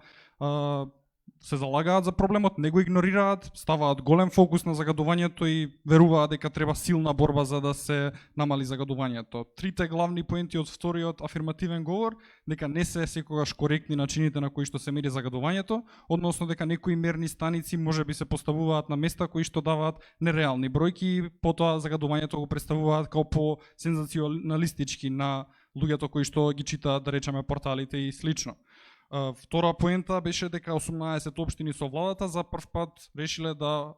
се залагаат за проблемот, не го игнорираат, ставаат голем фокус на загадувањето и веруваат дека треба силна борба за да се намали загадувањето. Трите главни поенти од вториот афирмативен говор, дека не се секогаш коректни начините на кои што се мери загадувањето, односно дека некои мерни станици можеби се поставуваат на места кои што даваат нереални бројки, потоа загадувањето го представуваат како по сензационалистички на луѓето кои што ги читаат, да речеме, порталите и слично. Втора поента беше дека 18 општини со владата за прв пат решиле да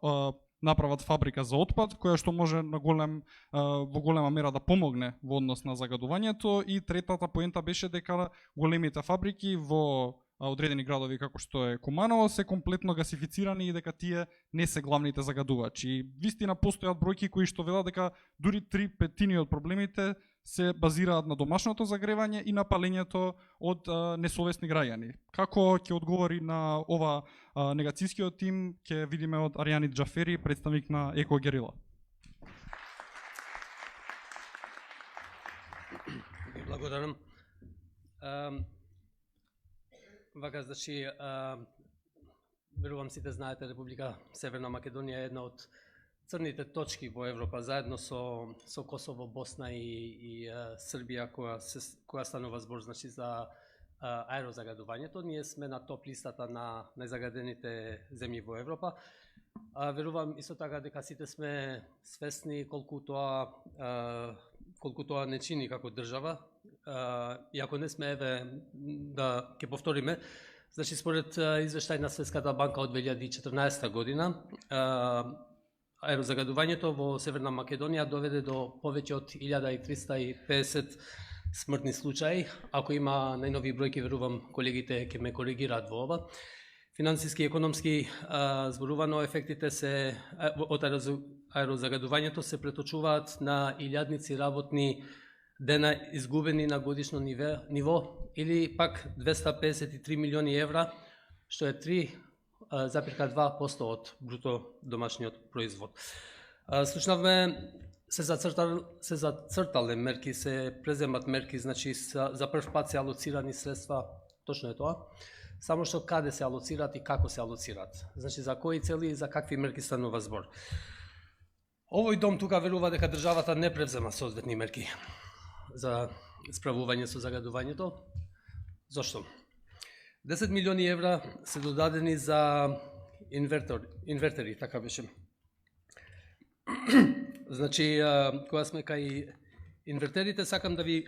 направат фабрика за отпад, која што може на во голема мера да помогне во однос на загадувањето. И третата поента беше дека големите фабрики во одредени градови како што е Куманово се комплетно гасифицирани и дека тие не се главните загадувачи. Вистина постојат бројки кои што велат дека дури 3/5 од проблемите се базираат на домашното загревање и на палењето од несовесни граѓани. Како ќе одговори на ова негацијскиот тим, ќе видиме од Аријани Џафери, представник на Еко Герила. Благодарам. Вака, значи, верувам сите знаете, Република Северна Македонија е една од црните точки во Европа, заедно со Косово, Босна и Србија, која станува збор, значи, за аерозагадувањето. Ние сме на топ листата на најзагадените земји во Европа. Верувам исто така дека сите сме свесни колку тоа не чини како држава. И ако не сме, еве, да ќе повториме, значи, според извештај на Светската банка од 2014 година, аерозагадувањето во Северна Македонија доведе до повеќе од 1350 смртни случаи. Ако има најнови бројки, верувам колегите ќе ме коригираат во ова. Финансиски и економски зборувано, ефектите од аерозагадувањето се преточуваат на илјадници работни дена изгубени на годишно ниво, или пак 253 милиони евра, што е 3,2% од бруто домашниот производ. Слушнавме, се зацртале мерки, се преземат мерки, значи за прв пат се алоцирани средства, точно е тоа, само што каде се алоцираат и како се алоцираат. Значи за кои цели и за какви мерки станува збор. Овој дом тука верува дека државата не превзема соодветни мерки за справување со загадувањето. Зошто? 10 милиони евра се додадени за инвертери, така беше. Значи, кога сме кај инвертерите, сакам да ви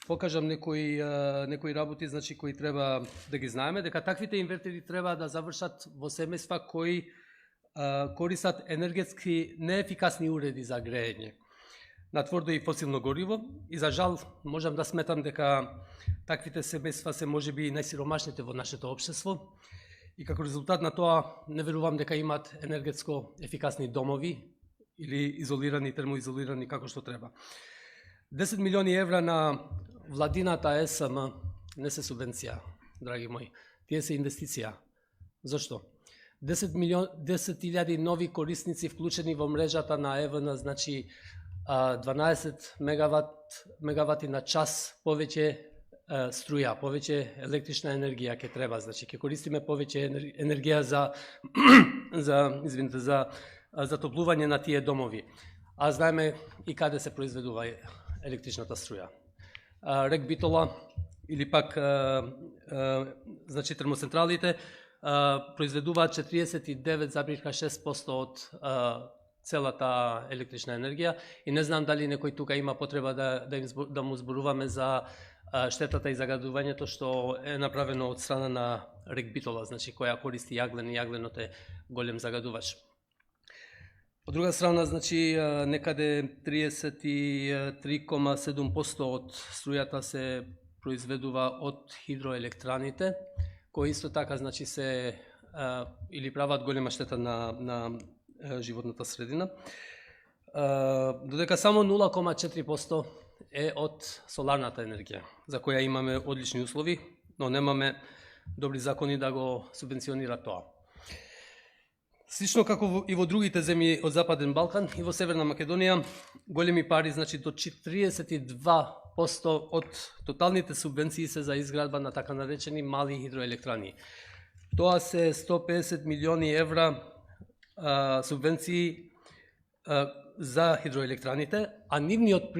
покажам некои работи, значи, кои треба да ги знаеме, дека таквите инвертери треба да завршат во семејства кои користат енергетски неефикасни уреди за грејење на тврдо и фосилно гориво, и за жал можам да сметам дека таквите семејства се можеби најсиромашните во нашето општество, и како резултат на тоа не верувам дека имаат енергетско ефикасни домови или изолирани, термоизолирани како што треба. 10 милиони евра на владината ЕСМ не се субвенција, драги мои. Тие се инвестиција. Зашто? 10.000 нови корисници вклучени во мрежата на ЕВН, значи 12 мегавати на час повеќе струја, повеќе електрична енергија ќе треба, значи ќе користиме повеќе енергија за затоплување на тие домови. А знаеме и каде се произведува електричната струја. Рек Битола или пак значи термоцентралите произведуваат 49,6% од целата електрична енергија и не знам дали некој тука има потреба да му зборуваме за штетата и загадувањето што е направено од страна на рек Битола, значи која користи јаглен и јагленот е голем загадувач. Од друга страна, значи некаде 33,7% од струјата се произведува од хидроелектраните, кои исто така значи се или прават голема штета на животната средина. Додека само 0,4% е од соларната енергија, за која имаме одлични услови, но немаме добри закони да го субвенционира тоа. Слично како и во другите земји од Западен Балкан и во Северна Македонија, големи пари, значи до 42% од тоталните субвенции се за изградба на така наречени мали хидроелектрани. Тоа се 150 милиони евра субвенции за хидроелектраните, а нивниот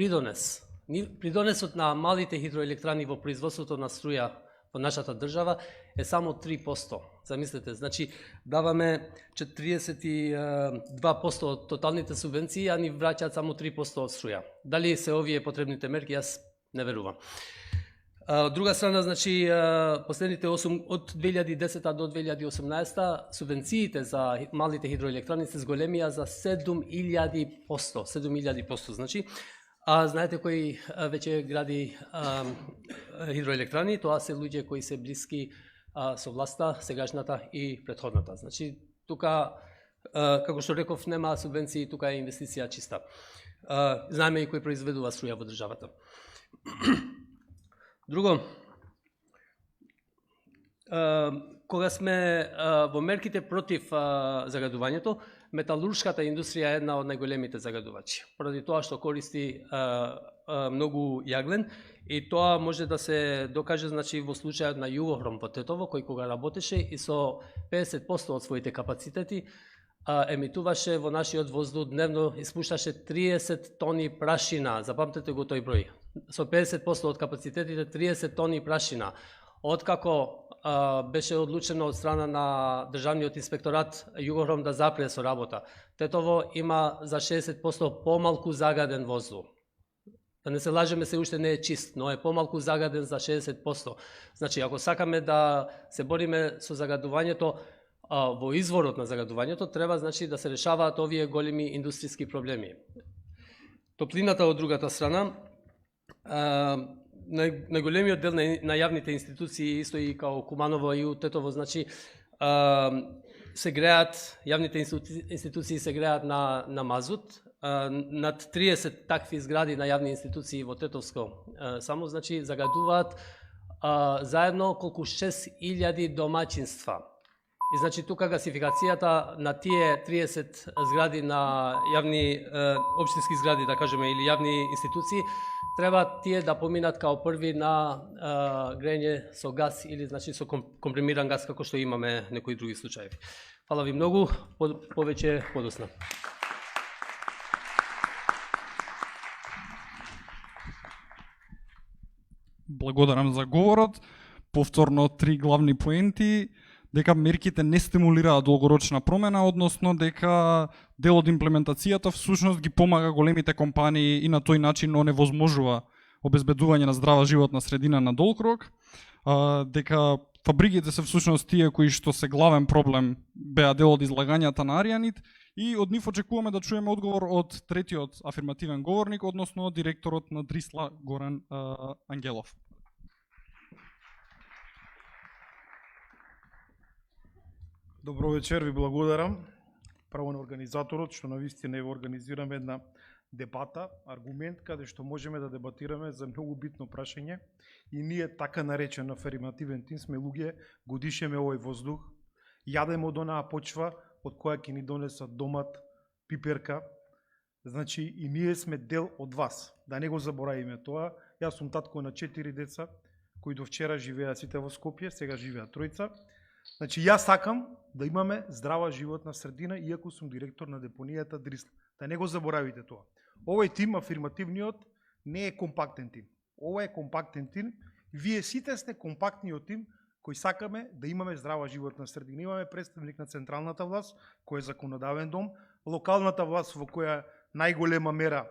придонесот на малите хидроелектрани во производството на струја во нашата држава е само 3%. Замислете, значи даваме 42% од тоталните субвенции, а ни враќаат само 3% од струја. Дали се овие потребните мерки, јас не верувам. Од друга страна, значи последните 8 од 2010 до 2018 субвенциите за малите хидроелектрани се зголемија за 7.000%, значи. А знаете кои веќе гради хидроелектрани? Тоа се луѓе кои се блиски со власта, сегашната и претходната. Значи, тука, како што реков, нема субвенции, тука е инвестиција чиста. Знаеме и кој произведува струја во државата. Друго, кога сме во мерките против загадувањето, металуршката индустрија е една од најголемите загадувачи, поради тоа што користи многу јаглен и тоа може да се докаже, значи, во случајот на Југохром во Тетово, кој кога работеше и со 50% од своите капацитети емитуваше во нашиот воздух дневно, испушташе 30 тони прашина, запамтете го тој број, со 50% од капацитетите 30 тони прашина. Откако беше одлучено од страна на Државниот инспекторат Југохром да запре со работа, Тетово има за 60% помалку загаден воздух. Да не се лажеме, се уште не е чист, но е помалку загаден за 60%. Значи, ако сакаме да се бориме со загадувањето, во изворот на загадувањето, треба, значи, да се решаваат овие големи индустријски проблеми. Топлината од другата страна, најголемиот дел на јавните институции, исто и као Куманово и у Тетово, значи, се греат, јавните институции се греат на мазут. Над 30 такви згради на јавни институции во Тетовско само, значи, загадуваат заедно колку 6.000 домаќинства. И значи тука гасификацијата на тие 30 згради на јавни општински згради, да кажеме, или јавни институции, треба тие да поминат као први на грење со газ или, значи, со компримиран газ, како што имаме некои други случаи. Фала ви многу, повеќе подосна. Благодарам за говорот. Повторно 3 главни поенти: дека мерките не стимулираат долгорочна промена, односно дека дел од имплементацијата всушност ги помага големите компании и на тој начин оневозможува обезбедување на здрава животна средина на долг рок, дека фабриките се всушност тие кои што се главен проблем беа дел од излагањата на Аријанит, и од нив очекуваме да чуеме одговор од третиот афирмативен говорник, односно директорот на Дрисла Горан Ангелов. Добро вечер, ви благодарам. право на организаторот, што навистина ево организираме една дебата, аргумент, каде што можеме да дебатираме за многу битно прашање и ние така наречен афирмативен тим сме луѓе, го дишеме овој воздух, јадеме од онаа почва од која ќе ни донесат домат, пиперка, значи и ние сме дел од вас. Да не го заборавиме тоа. Јас сум татко на 4 деца, кои до вчера живеат сите во Скопје, сега живеат тројца. Значи јас сакам да имаме здрава животна средина, иако сум директор на депонијата Дрисла. Да не го заборавите тоа. Овој тим, афирмативниот, не е компактен тим. Ова е компактен тим. Вие сите сте компактниот тим кој сакаме да имаме здрава животна средина. Имаме представник на централната власт, кој е законодавен дом, локалната власт во која најголема мера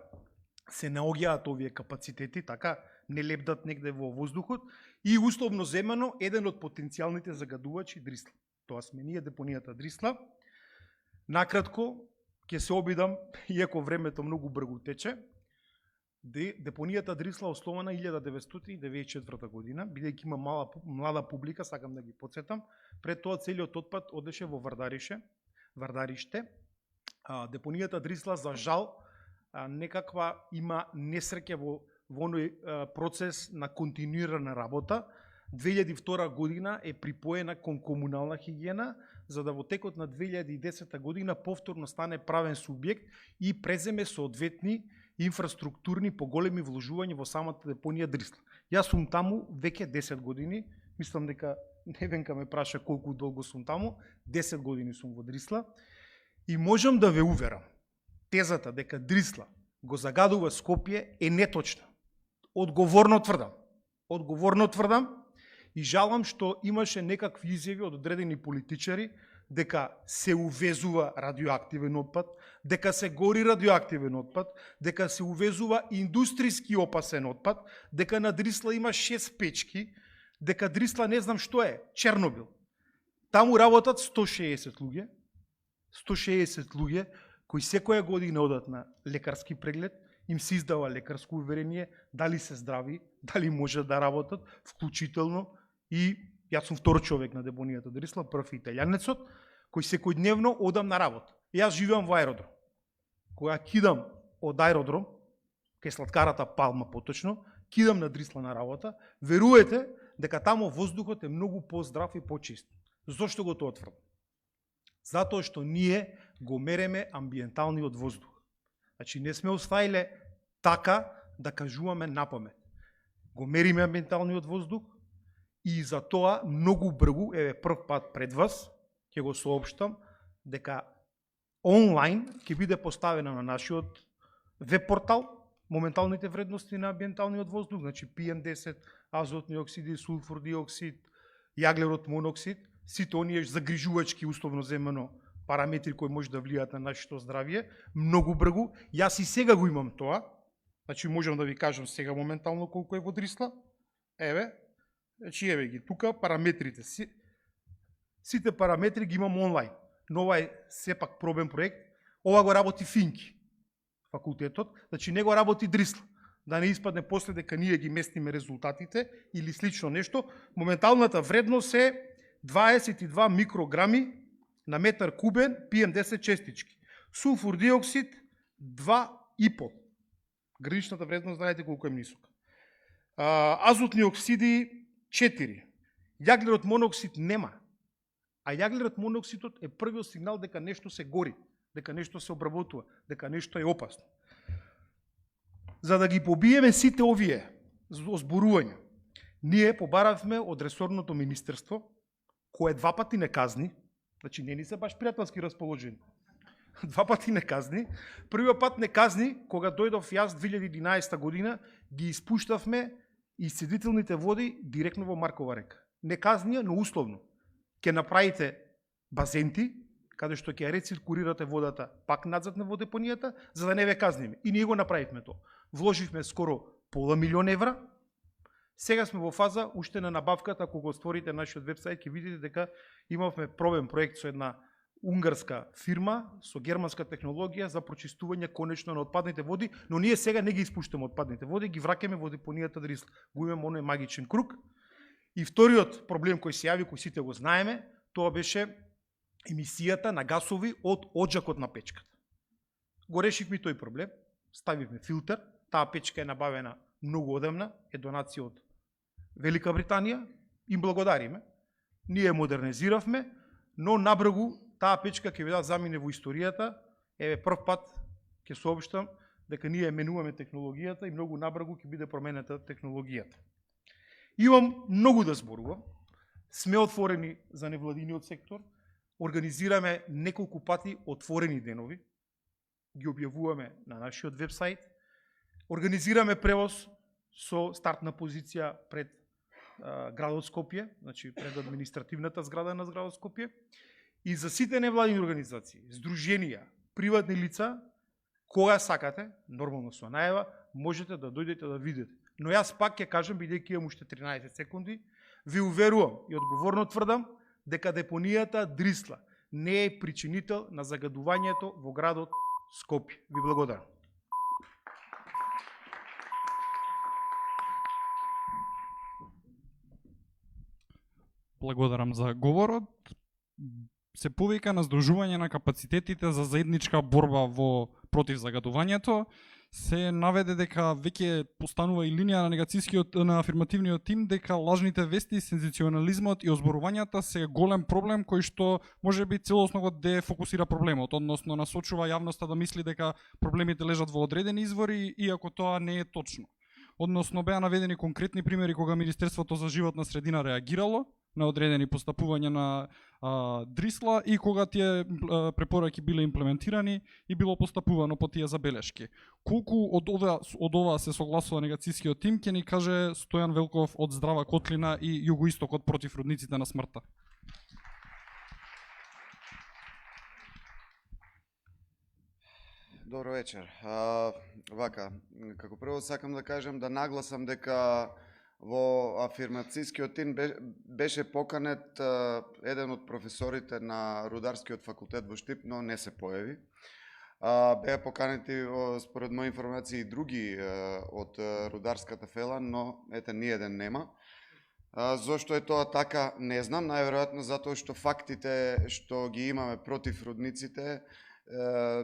се наоѓаат овие капацитети, така не лепдат негде во воздухот, и условно земено еден од потенцијалните загадувачи Дрисла. Тоа сме ние, депонијата Дрисла. Накратко, ќе се обидам, иако времето многу брзо тече, депонијата Дрисла основана 1994 година, бидејќи има млада публика, сакам да ги подсетам, пред тоа целиот отпад одеше во Вардариште. Депонијата Дрисла, за жал, некаква има несреќа во оној процес на континуирана работа. 2002 година е припоена кон комунална хигиена, за да во текот на 2010 година повторно стане правен субјект и преземе соодветни инфраструктурни поголеми вложувања во самата депонија Дрисла. Јас сум таму веќе 10 години, мислам дека Невенка ме праша колку долго сум таму, 10 години сум во Дрисла и можам да ве уверам, тезата дека Дрисла го загадува Скопје е неточна. Одговорно тврдам и жалам што имаше некакви изјави од одредени политичари дека се увезува радиоактивен отпад, дека се гори радиоактивен отпад, дека се увезува индустријски опасен отпад, дека на Дрисла има 6 печки, дека Дрисла не знам што е, Чернобил. Таму работат 160 луѓе кои секоја година одат на лекарски преглед, им се издава лекарско уверение, дали се здрави, дали може да работат, вклучително и јас сум втор човек на депонијата Дрисла, прв италијанецот, кој секојдневно одам на работа. Јас живеам во аеродром. Кога кидам од аеродром, кај сладкарата Палма поточно, кидам на Дрисла на работа, верувате дека тамо воздухот е многу поздрав и почист. Зошто го тоа тврдам? Затоа што ние го мереме амбиенталниот воздух. Значи не сме оставиле така да кажуваме напамет. Го мериме амбиенталниот воздух и за тоа многу брзо, еве прв пат пред вас, ќе го соопштам дека онлайн ќе биде поставена на нашиот веб портал моменталните вредности на амбиенталниот воздух, значи PM10, азотни оксиди, сулфур диоксид, јаглерод моноксид, сите оние загрижувачки условно земено параметри кои може да влијаат на нашето здравје, многу брзо. Јас и сега го имам тоа, значи можам да ви кажам сега моментално колку е во Дрисла. Еве, значи еве ги тука параметрите. Сите параметри ги имам онлайн. Но ова е сепак пробен проект. Ова го работи Финки, факултетот, значи не го работи Дрисла. Да не испадне после дека ние ги местиме резултатите или слично нешто. Моменталната вредност е 22 микрограми на метар кубен PM10 честички. Сулфур диоксид 2,5. Граничната вредност знаете колку е нисока. Азотни оксиди 4. Јаглерод моноксид нема. А јаглерод моноксидот е првиот сигнал дека нешто се гори, дека нешто се обработува, дека нешто е опасно. За да ги побиеме сите овие озборувања, ние побаравме од ресорното министерство, кое 2 пати не казни, значи не ни се баш пријателски расположени, 2 пати не казни. Првиот пат не казни, кога дојдов јас 2011 година, ги испуштавме исцедителните води директно во Маркова река. Не казнија, но условно. Ке направите базенти, каде што ќе рециркулирате водата пак надзад на водепонијата, за да не ве казниме. И ние го направивме тоа. Вложивме скоро €500,000. Сега сме во фаза уште на набавката, ако го отворите нашиот вебсайт, ќе видите дека имавме пробен проект со една унгарска фирма, со германска технологија за прочистување конечно на отпадните води, но ние сега не ги испуштаме отпадните води, ги враќаме во депонијата Дрисла. Го имаме оној магичен круг. И вториот проблем кој се јави, кој сите го знаеме, тоа беше емисијата на гасови од оджакот на печката. Го решивме тој проблем, ставивме филтер, таа печка е набавена многу одамна, е донација од Велика Британија, им благодариме. Ние модернизиравме, но набргу таа печка ќе ви замине во историјата. Еве прв пат ќе соопштам дека ние менуваме технологијата и многу набргу ќе биде променета технологијата. Имам многу да зборувам. Сме отворени за невладиниот сектор. Организираме неколку пати отворени денови. Ги објавуваме на нашиот вебсайт. Организираме превоз со стартна позиција пред градот Скопје, значи пред административната зграда на градот Скопје. И за сите невладини организации, здруженија, приватни лица, кога сакате, нормално со најава, можете да дојдете да видите. Но јас пак ќе кажам, бидејќи имам уште 13 секунди, ви уверувам и одговорно тврдам дека депонијата Дрисла не е причинител на загадувањето во градот Скопје. Ви благодарам. Благодарам за говорот. Се повика на здружување на капацитетите за заедничка борба против загадувањето. Се наведе дека веќе постанува и линија на негацијскиот на афирмативниот тим дека лажните вести, сензационализмот и озборувањата се голем проблем кој што можеби целосно го дефокусира проблемот, односно насочува јавноста да мисли дека проблемите лежат во одредени извори, иако тоа не е точно. Односно беа наведени конкретни примери кога Министерството за животна средина реагирало на одредени постапувања на Дрисла и кога тие препораки биле имплементирани и било постапувано по тие забелешки. Колку од ова се согласува негацијскиот тим, ќе ни каже Стојан Велков од Здрава Котлина и Југоистокот против родниците на смртта. Добро вечер. Вака, како прво сакам да кажам да нагласам дека во афирмацијскиот тим беше поканет еден од професорите на Рударскиот факултет во Штип, но не се појави. Беа поканети, според моја информација, и други од Рударската фела, но ете ниеден нема. Зошто е тоа така, не знам, најверојатно затоа што фактите што ги имаме против родниците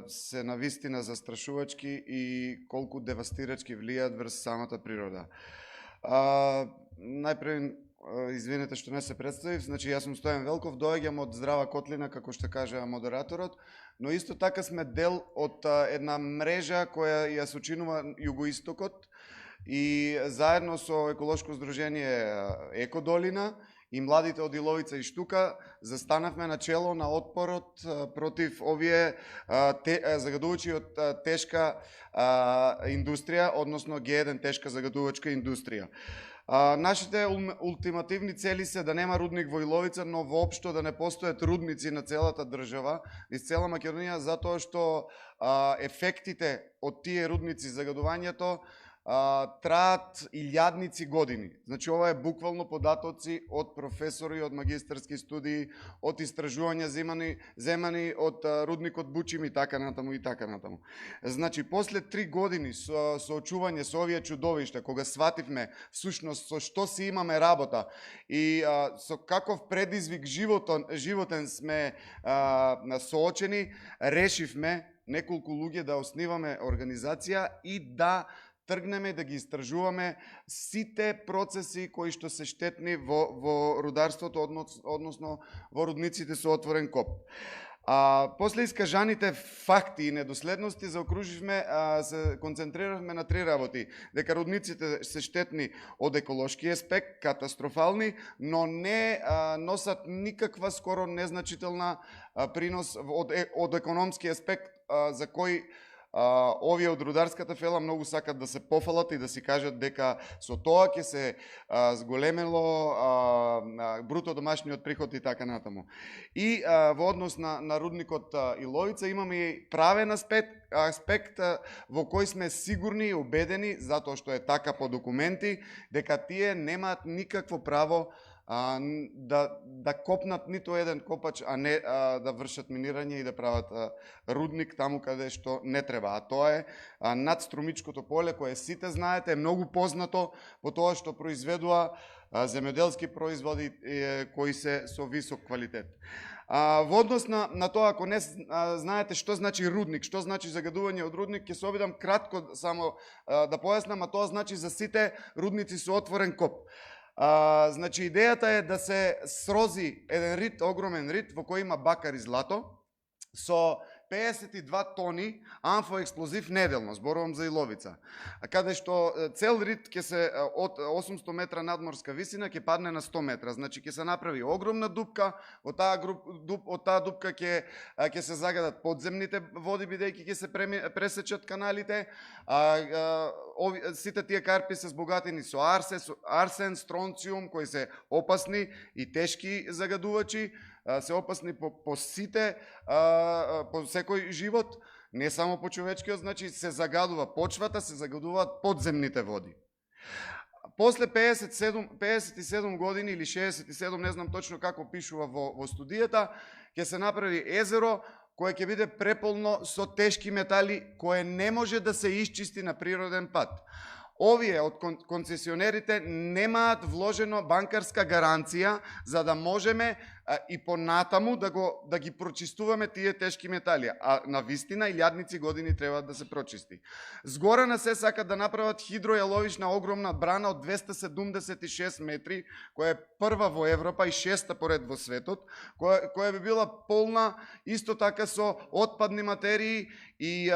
се навистина застрашувачки и колку девастирачки влијаат врз самата природа. Најпред, извинете што не се представив, значи јас сум Стојан Велков, доаѓам од Здрава Котлина, како што кажа модераторот, но исто така сме дел од една мрежа која ја сочинува Југоистокот и заедно со еколошко здружение Екодолина и младите од Иловица и Штука застанавме на чело на отпорот против овие загадувачи од тешка индустрија, односно Г1 тешка загадувачка индустрија. Нашите ултимативни цели се да нема рудник во Иловица, но воопшто да не постојат рудници на целата држава, из цела Македонија, затоа што ефектите од тие рудници загадувањето траат илјадници години. Значи, ова е буквално податоци од професори, од магистарски студии, од истражувања земани од рудникот Бучим и така натаму и така натаму. Значи, после 3 години со очување со овие чудовишта, кога свативме всушност со што си имаме работа и со каков предизвик животен сме соочени, решивме неколку луѓе да основиме организација и да тргнеме да ги истражуваме сите процеси кои што се штетни во рударството, односно во рудниците со отворен коп. После искажаните факти и недоследности заокруживме, се концентриравме на 3 работи. Дека рудниците се штетни од еколошки аспект, катастрофални, но не носат никаква скоро незначителна принос од економски аспект за кој овие од Рударската фела многу сакат да се пофалат и да си кажат дека со тоа ќе се зголемело бруто домашниот приход и така натаму. И во однос на рудникот Иловица имаме и правен аспект во кој сме сигурни и убедени, затоа што е така по документи, дека тие немаат никакво право да копнат ниту еден копач, а не да вршат минирање и да прават рудник таму каде што не треба. А тоа е над Струмичкото поле, кое сите знаете, е многу познато по тоа што произведува земјоделски производи кои се со висок квалитет. Во однос на тоа, ако не знаете што значи рудник, што значи загадување од рудник, ќе се обидам кратко само да појаснам, а тоа значи за сите рудници со отворен коп. Значи, идејата е да се срози еден рит, огромен рит, во кој има бакар и злато, со 52 тони амфоексплозив неделно, зборувам за Иловица, каде што цел рит ќе се од 800 метра надморска висина ќе падне на 100 метра, значи ќе се направи огромна дупка, од таа дупка ќе се загадат подземните води, бидејќи ќе се пресечат каналите, сите тие карпи се збогатени со арсен, стронциум, кои се опасни и тешки загадувачи, се опасни по сите, по секој живот, не само по човечкиот, значи се загадува почвата, се загадуваат подземните води. После 57 години или 67, не знам точно како пишува во студијата, ќе се направи езеро кое ќе биде преполно со тешки метали, кое не може да се исчисти на природен пат. Овие од концесионерите немаат вложено банкарска гаранција за да можеме и понатаму да ги прочистуваме тие тешки метали, а на вистина илјадници години треба да се прочисти. Згора на се сакат да направат хидројаловична огромна брана од 276 метри, која е прва во Европа и шеста поред во светот, која би била полна исто така со отпадни материи и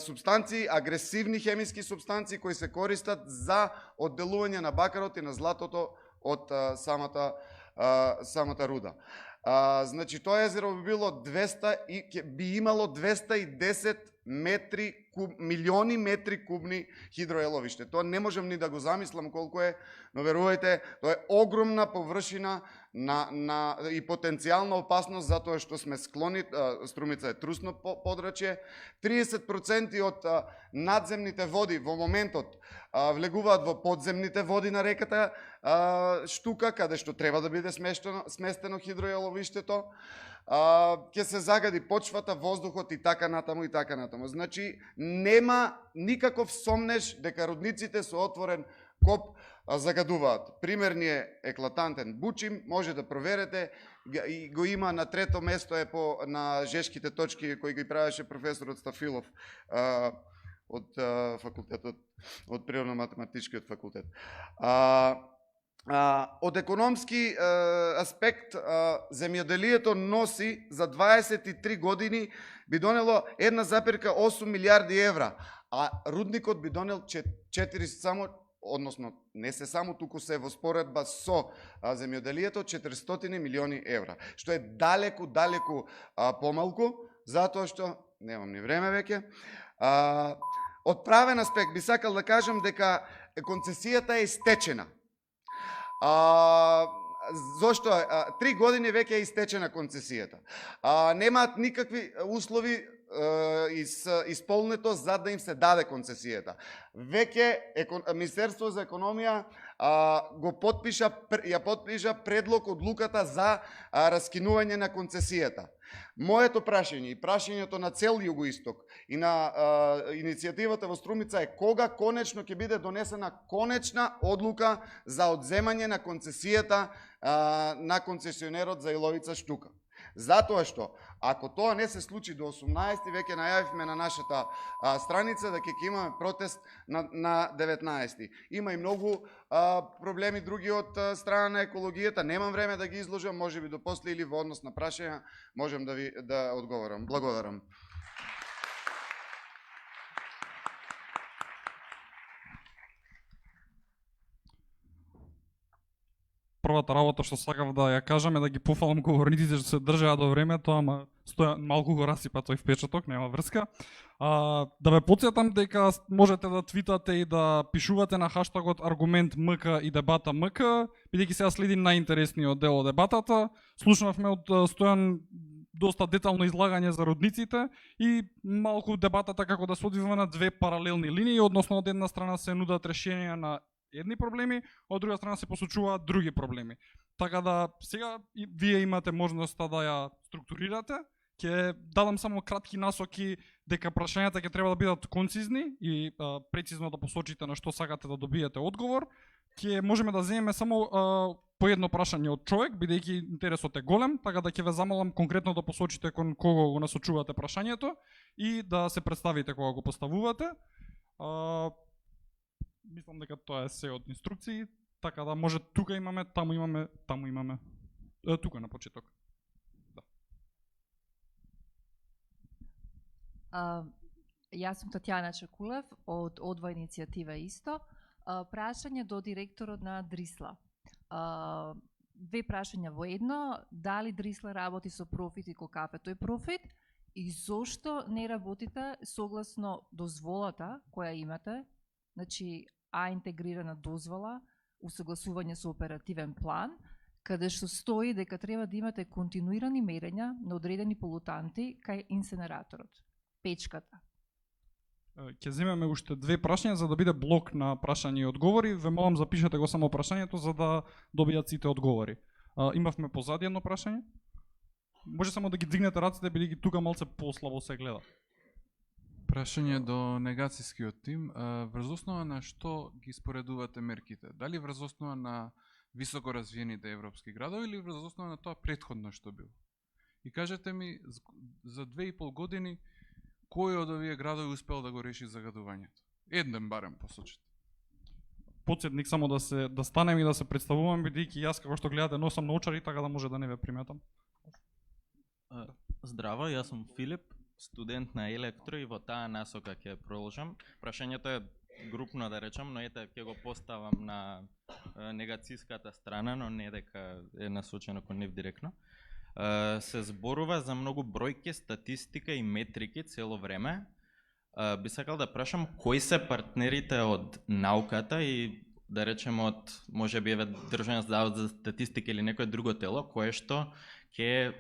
субстанции, агресивни хемиски субстанции кои се користат за одделување на бакарот и на златото од самата руда. Значи, тоа езеро би било би имало 210 милиони метри кубни хидроеловиште. Тоа не можам ни да го замислам колку е, но верувајте, тоа е огромна површина и потенцијална опасност затоа што сме склони, Струмица е трусно подрачје. 30% од надземните води во моментот влегуваат во подземните води на реката Штука, каде што треба да биде сместено хидројаловиштето. Ќе се загади почвата, воздухот и така натаму и така натаму. Значи, нема никаков сомнеш дека рудниците со отворен коп загадуваат. Пример ни е еклатантен Бучим, може да проверете, и го има на трето место е на жешките точки кои ги правеше професорот Стафилов од факултетот, од природно-математичкиот факултет. Од економски аспект, земјоделието носи за 23 години би донело 1,8 милиарди евра, а рудникот би донел 4 само, односно не се само, туку се во споредба со земјоделието 400 милиони евра, што е далеку помалку, затоа што немам ни време веќе. Од правен аспект би сакал да кажам дека концесијата е истечена. Зошто? 3 години веќе е истечена концесијата. Немаат никакви услови исполнето за да им се даде концесијата. Веќе Министерство за економија ја потпиша предлог одлуката за раскинување на концесијата. Моето прашање и прашањето на цел Југоисток и на иницијативата во Струмица е кога конечно ќе биде донесена конечна одлука за одземање на концесијата на концесионерот за Иловица Штука. Затоа што, ако тоа не се случи до 18, веќе најавивме на нашата страница дека ќе имаме протест на 19. Има и многу проблеми други од страна на екологијата, немам време да ги изложам, можеби до после или во однос на прашања можем да одговорам. Благодарам. Првата работа што сакав да ја кажам е да ги пофалам говорниците што се држаа до времето, ама малку го расипа тој впечаток, нема врска. Да ве потсетам дека можете да твитате и да пишувате на хаштагот аргумент МК и дебата МК, бидејќи сега следи најинтересниот дел од дебатата. Слушнавме од Стојан доста детално излагање за рудниците и малку дебатата како да се одвива на две паралелни линии, односно од една страна се нудат решенија на едни проблеми, од друга страна се посочуваат други проблеми. Така да сега вие имате можноста да ја структурирате. Ќе дадам само кратки насоки дека прашањата ќе треба да бидат концизни и прецизно да посочите на што сакате да добиете одговор. ќе можеме да земеме само по едно прашање од човек, бидејќи интересот е голем, така да ќе ве замолам конкретно да посочите кон кого го насочувате прашањето и да се представите кога го поставувате. Мислам дека тоа е се од инструкции, така да може тука имаме, таму имаме. Тука на почеток. Јас сум Татјана Чекулев од Одва иницијатива исто. Прашање до директорот на Дрисла. Две прашања во едно, дали Дрисла работи со профит и кога кафето е профит и зошто не работите согласно дозволата која имате, значи А интегрирана дозвола, усогласување со оперативен план, каде што стои дека треба да имате континуирани мерења на одредени полутанти кај инсенераторот, печката. Ќе земеме уште две прашања за да биде блок на прашања и одговори. Ве молам запишете го само прашањето за да добијат сите одговори. Имавме позади едно прашање. Може само да ги дигнете раците бидејќи тука малце послабо се гледа. Прашање до негацијскиот тим, врз основа на што ги споредувате мерките? Дали врз основа на високо развиените европски градови или врз основа на тоа претходно што било? И кажете ми за 2,5 години кој од овие градови успел да го реши загадувањето? Еден барем посочите. Подсетник само да станем и да се представувам, бидејќи јас како што гледате носам научари, така да може да не ве приметам. Здраво, јас сум Филип, студент на електро и во таа насока ќе продолжам. Прашањето е групно да речам, но ете ќе го поставам на негацијската страна, но не дека е насочено кон нив директно. Се зборува за многу бројки, статистика и метрики цело време. Би сакал да прашам кои се партнерите од науката и да речеме од можеби Државен завод за статистика или некое друго тело кое што ќе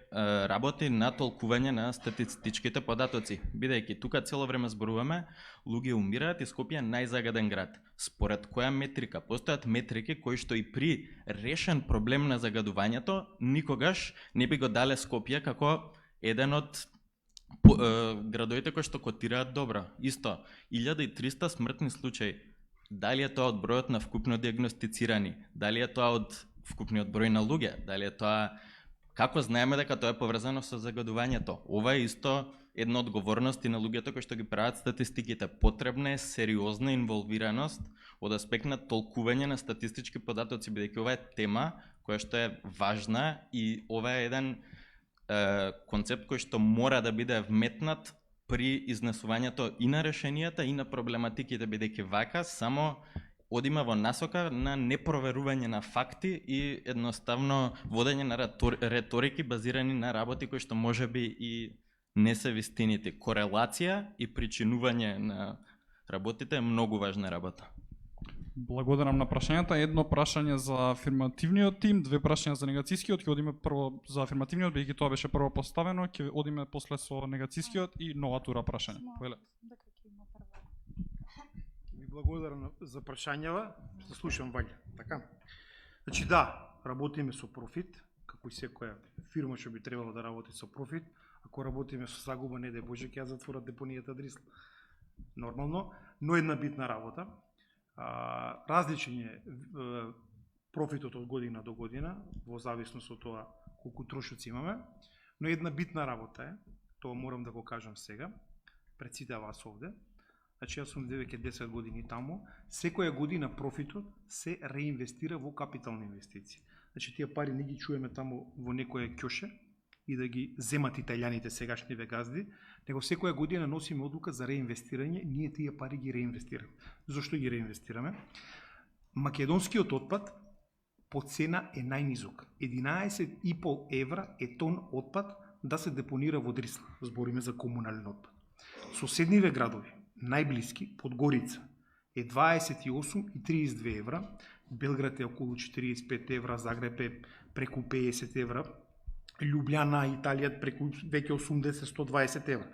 работи на толкување на статистичките податоци, бидејќи тука цело време зборуваме, луѓе умираат и Скопје е најзагаден град. Според која метрика? Постојат метрики кои што и при решен проблем на загадувањето никогаш не би го дале Скопје како еден од градовите кои што котираат добро. Исто, 1300 смртни случаи. Дали е тоа од бројот на вкупно диагностицирани? Дали е тоа од вкупниот број на луѓе? Дали е тоа како знаеме дека тоа е поврзано со загадувањето? Ова е исто една одговорност и на луѓето кои што ги прават статистиките. Потребна е сериозна инволвираност од аспект на толкување на статистички податоци, бидејќи ова е тема која што е важна и ова е еден концепт кој што мора да биде вметнат при изнесувањето и на решенијата и на проблематиките, бидејќи вака само одиме во насока на непроверување на факти и едноставно водење на реторики базирани на работи кои што можеби и не се вистините. Корелација и причинување на работите е многу важна работа. Благодарам на прашањата. Едно прашање за афирмативниот тим, две прашања за негацијскиот. Ќе одиме прво за афирмативниот, бидејќи тоа беше прво поставено, ќе одиме после со негацијскиот и нова тура прашање. Ви благодарам за прашањава. Се слушам Вања, така? Значи да, работиме со профит, како и секоја фирма што би требало да работи со профит. Ако работиме со загуба, не дај Боже, ќе ја затворат депонијата Дрисла. Нормално, но една битна работа. Различен е профитот од година до година, во зависност од тоа колку трошоци имаме, но една битна работа е, тоа морам да го кажам сега, пред сите вас овде. Значи, јас сум веќе 10 години таму, секоја година профитот се реинвестира во капитални инвестиции. Значи, тие пари не ги чуеме таму во некоја ќоше и да ги земат италијаните сегашниве газди, него секоја година носиме одлука за реинвестирање, ние тие пари ги реинвестираме. Зошто ги реинвестираме? Македонскиот отпад по цена е најнизок. 11,5 евра е тон отпад да се депонира во Дрисла. Збориме за комунален отпад. Соседниве градови, најблиски, Подгорица, е 28,32 евра, Белград е околу 45 евра, Загреб е преку 50 евра, Лјубљана, Италија преку веќе 80-120 евра.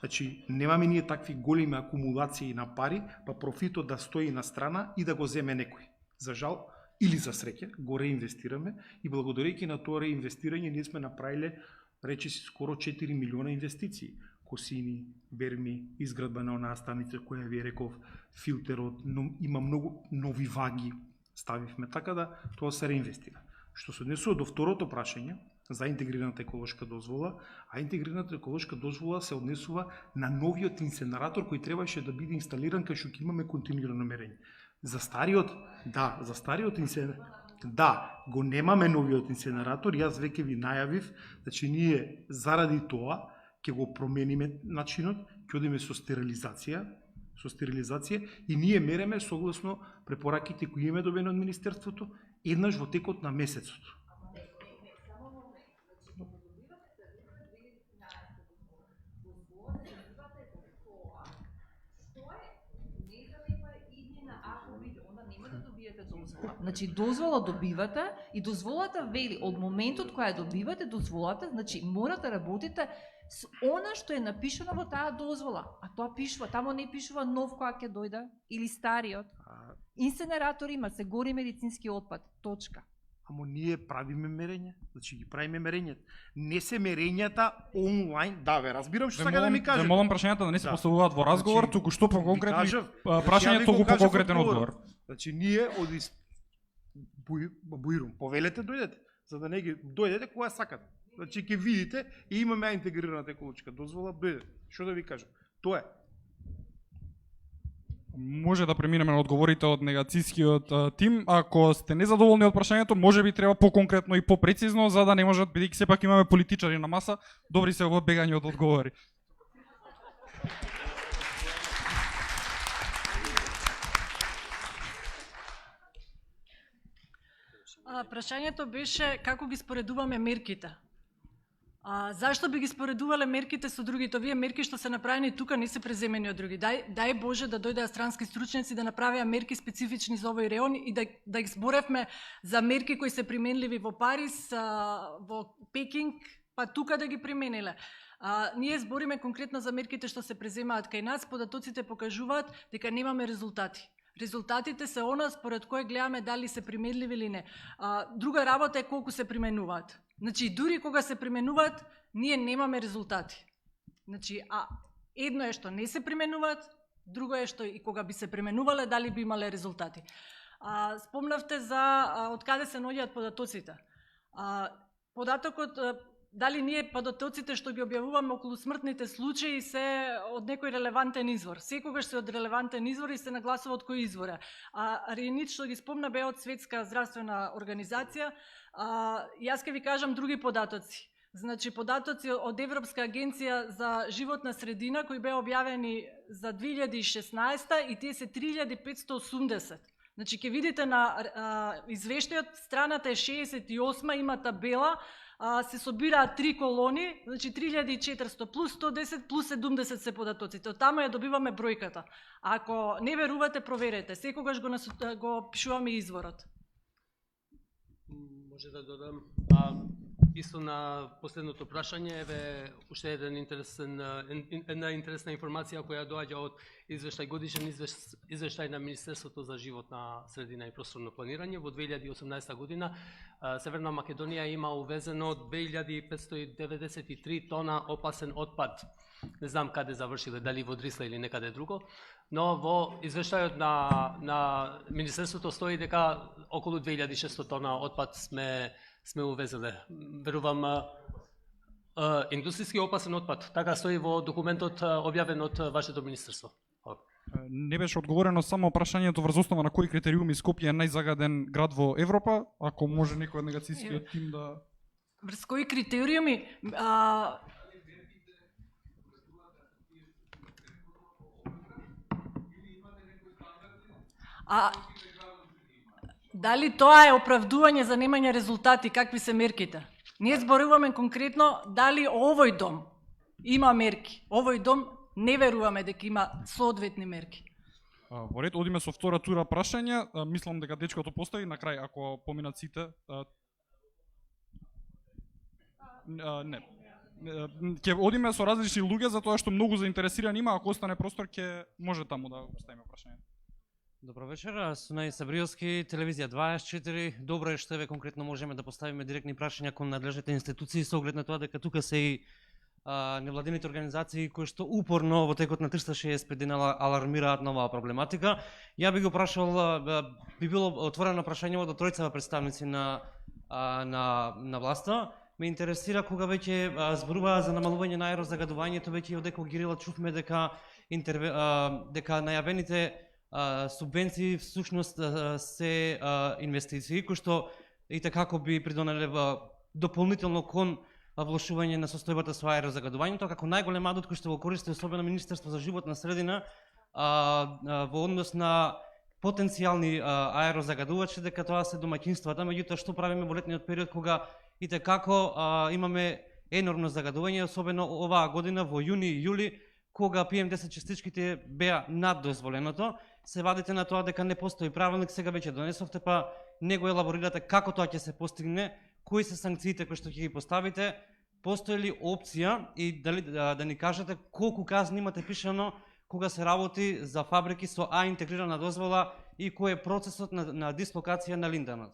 Значи, немаме ние такви големи акумулации на пари, па профитот да стои на страна и да го земе некој. За жал, или за среќа, го реинвестираме и благодарејќи на тоа реинвестирање ние сме направиле, речиси, скоро 4 милиона инвестиции. Косини, берми, изградба на онаа станица која ви реков, филтерот, има многу нови ваги, ставивме така да тоа се реинвестира. Што се однесува до второто прашање за интегрираната еколошка дозвола, а интегрираната еколошка дозвола се однесува на новиот инсенератор кој требаше да биде инсталиран кај што ќе имаме континуирано мерење. За стариот инсенератор, да, го немаме новиот инсенератор, јас веќе ви најавив, значи ние заради тоа ќе го промениме начинот, ќе одиме со стерилизација и ние мереме согласно препораките кои имаме добени од Министерството еднаш во текот на месецот. Значи дозвола добивате и дозволата вели од моментот кога ја добивате дозволата, значи морате да работите с она што е напишано во таа дозвола, а тоа пишува, тамо не пишува нов која ќе дојде или стариот. Инсенератор има, се гори медицински отпад, точка. Амо ние правиме мерење, значи ги правиме мерењата. Не се мерењата онлайн, да ве разбирам што сака да ми кажете. Ве молам прашањата да не се поставуваат во разговор, значи, туку што поконкретно прашањето го го поконкретен одговор. Значи ние од Буирум, повелете дојдете, за да не ги дојдете кога сакате. Значи ќе видите и имаме интегрираната еколошка дозвола, дојдете. Што да ви кажам? Тоа е. Може да преминеме на одговорите од негацијскиот тим. Ако сте незадоволни од прашањето, може би треба поконкретно и попрецизно, за да не можат, бидејќи сепак имаме политичари на маса, добри се во бегање од одговори. Прашањето беше како ги споредуваме мерките. Зашто би ги споредувале мерките со другите? Овие мерки што се направени тука не се преземени од други. Дај Боже да дојдеа странски стручњаци да направеа мерки специфични за овој реон и да ги зборевме за мерки кои се применливи во Париз, во Пекинг, па тука да ги примениле. Ние збориме конкретно за мерките што се преземаат кај нас, податоците покажуваат дека немаме резултати. Резултатите се она според кој гледаме дали се применливи или не. Друга работа е колку се применуваат. Значи, дури кога се применуваат, ние немаме резултати. Значи, едно е што не се применуваат, друго е што и кога би се применувале, дали би имале резултати. Спомнавте за од каде се наоѓаат податоците. Податокот, дали ние податоците што ги објавуваме околу смртните случаи се од некој релевантен извор. Секогаш се од релевантен извор и се нагласува од кој извор е. Риенит што ги спомна бе од Светска здравствена организација. Јас ќе ви кажам други податоци. Значи податоци од Европска агенција за животна средина кои беа објавени за 2016 и тие се 3580. Значи ќе видите на извештајот, страната е 68, има табела, се собираат 3 колони, значи 3400 плюс 110 плюс 70 се податоците. Од таму ја добиваме бројката. Ако не верувате, проверете. Секогаш го пишуваме изворот. Може да додам, исто на последното прашање, еве уште една интересна информација која доаѓа од годишен извештај на Министерството за животна средина и просторно планирање. Во 2018 година Северна Македонија има увезено 2593 тона опасен отпад. Не знам каде завршиле, дали во Дрисла или некаде друго, но во извештајот на Министерството стои дека околу 2600 тона отпад сме увезеле. Верувам, индустријски опасен отпад. Така стои во документот објавен од вашето министерство. Не беше одговорено само прашањето врз основа на кои критериуми Скопје е најзагаден град во Европа, ако може некој од негацијскиот тим да... Врз кои критериуми? Дали тоа е оправдување за немање резултати, какви се мерките? Ние зборуваме конкретно дали овој дом има мерки. Овој дом не веруваме дека има соодветни мерки. Во ред, одиме со втора тура прашања. Мислам дека дечкото постави на крај, ако поминат сите. Не. Ќе одиме со различни луѓе, затоа што многу заинтересирани има, ако остане простор, ќе може таму да поставиме прашање. Добро вечер, Сунај Сабриовски, телевизија 24. Добро е што еве конкретно можеме да поставиме директни прашања кон надлежните институции со оглед на тоа дека тука се и невладините организации кои што упорно во текот на 365 дена алармираат на оваа проблематика. Ја би го прашал, би било отворено прашање до тројцава представници на власта. Ме интересира кога веќе зборуваа за намалување на аерозагадувањето, веќе од дека Гирила чувме дека најавените субвенции всушност се инвестиции кои што и како би придонеле дополнително кон влошување на состојбата со аерозагадувањето, како најголем адут кој што го користи особено Министерство за животна средина во однос на потенцијални аерозагадувачи, дека тоа се домаќинствата, меѓутоа што правиме во летниот период кога и како имаме енормно загадување, особено оваа година во јуни и јули, кога PM10 частичките беа над дозволеното, се вадите на тоа дека не постои правилник, сега веќе донесовте, па не го елаборирате како тоа ќе се постигне, кои се санкциите кои што ќе ги поставите, постои ли опција и дали да ни кажете колку казни имате пишано кога се работи за фабрики со А интегрирана дозвола и кој е процесот на дислокација на Линденот?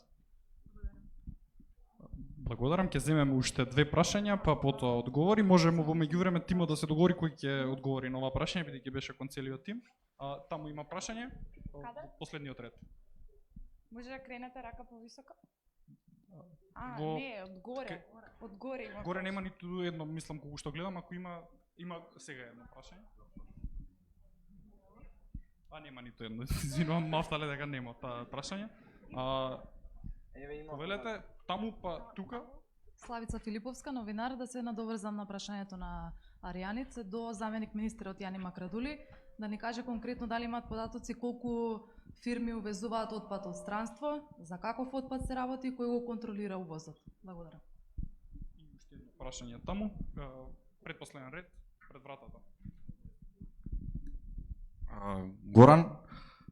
Благодарам, ќе земеме уште две прашања, па потоа одговори. Можеме во меѓувреме тимот да се договори кој ќе одговори на ова прашање, бидејќи беше кон целиот тим. Таму има прашање. Последниот ред. Може да кренете рака повисоко? Не, одгоре. Одгоре има. Горе нема ниту едно, мислам колку што гледам, ако има сега едно прашање. Нема ниту едно. Извинувам, мафтале дека нема таа прашање. Повелете, таму па тука. Славица Филиповска, новинар, да се надоврзам на прашањето на Аријаниц до заменик министерот Јани Макрадули, да ни каже конкретно дали имаат податоци колку фирми увезуваат отпад од странство, за каков отпад се работи и кој го контролира увозот. Благодарам. И уште едно прашање таму, предпоследен ред, пред вратата. Горан,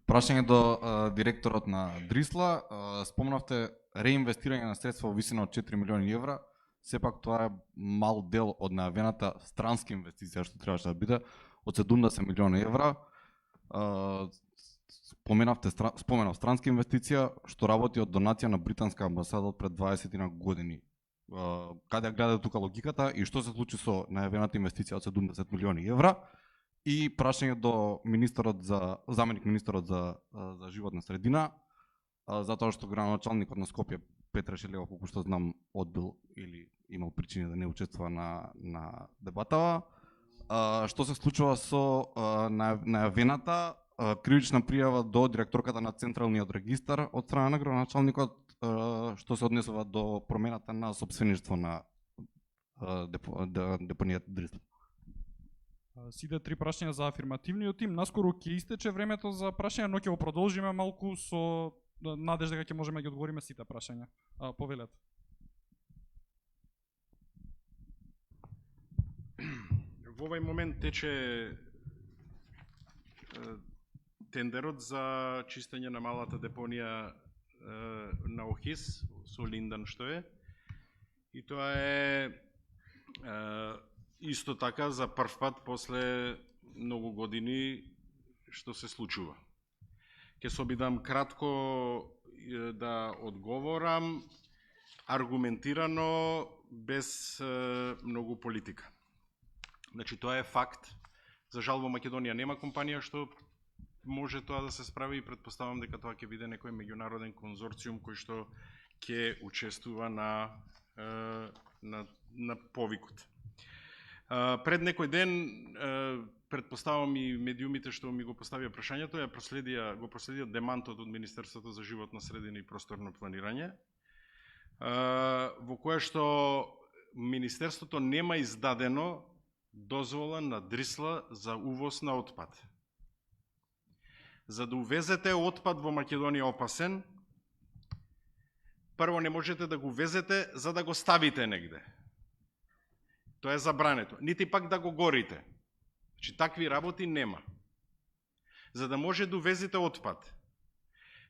прашање до директорот на Дрисла. Спомнавте реинвестирање на средства во висина од 4 милиони евра. Сепак тоа е мал дел од најавената странска инвестиција што требаше да биде од 70 милиони евра. Споменав странска инвестиција што работи од донација на британска амбасада од пред 20 години. Каде гледа тука логиката и што се случи со најавената инвестиција од 70 милиони евра? И прашање до заменик министерот за животна средина, затоа што градоначалникот на Скопје Петра Шелева, колку што знам, одбил или имал причини да не учествува на дебатава. Што се случува со најавената кривична пријава до директорката на Централниот регистар од страна на градоначалникот, што се однесува до промената на сопствеништво на депонијата Дрисла? Сите три прашања за афирмативниот тим. Наскоро ќе истече времето за прашања, но ќе го продолжиме малку со надежда дека ќе можеме да ги одговориме сите прашања. Повелете. Во овој момент тече тендерот за чистење на малата депонија на Охис со Линден што е. И тоа е исто така за прв пат после многу години што се случува. Ќе се обидам кратко да одговорам, аргументирано, без многу политика. Значи, тоа е факт. За жал во Македонија нема компанија што може тоа да се справи и предпоставам дека тоа ќе биде некој меѓународен конзорциум кој што ќе учествува на повикот. Пред некој ден, предпоставам и медиумите што ми го поставија прашањето, го проследија демантот од Министерството за животна средина и просторно планирање, во кое што Министерството нема издадено дозвола на Дрисла за увоз на отпад. За да увезете отпад во Македонија опасен, прво не можете да го везете за да го ставите негде. Тоа е забрането. Нити пак да го горите. Значи, такви работи нема. За да може да увезете отпад,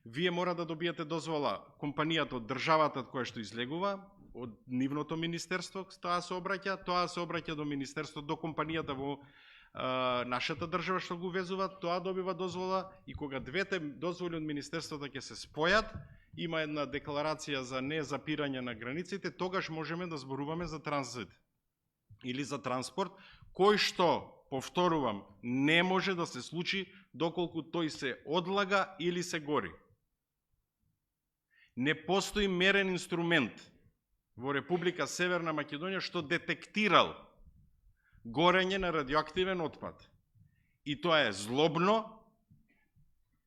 вие мора да добиете дозвола компанијата од државата која што излегува, од нивното министерство, тоа се обраќа до министерството, до компанијата во нашата држава што го увезува, тоа добива дозвола и кога двете дозволи од министерството ќе се спојат, има една декларација за не запирање на границите, тогаш можеме да зборуваме за транзит. или за транспорт, кој што, повторувам, не може да се случи доколку тој се одлага или се гори. Не постои мерен инструмент во Република Северна Македонија што детектирал горење на радиоактивен отпад. И тоа е злобно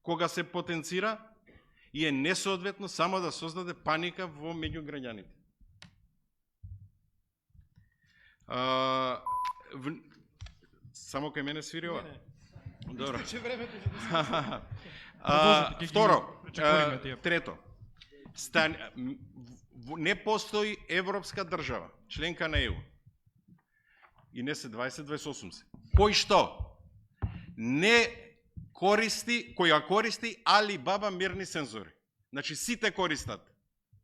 кога се потенцира и е несоодветно само да создаде паника во меѓу граѓаните. Само кај мене свири ова? Добро. Второ, трето. Не постои европска држава, членка на ЕУ. И не се 20-28 се. Кој што не користи, која користи Alibaba мирни сензори. Значи сите користат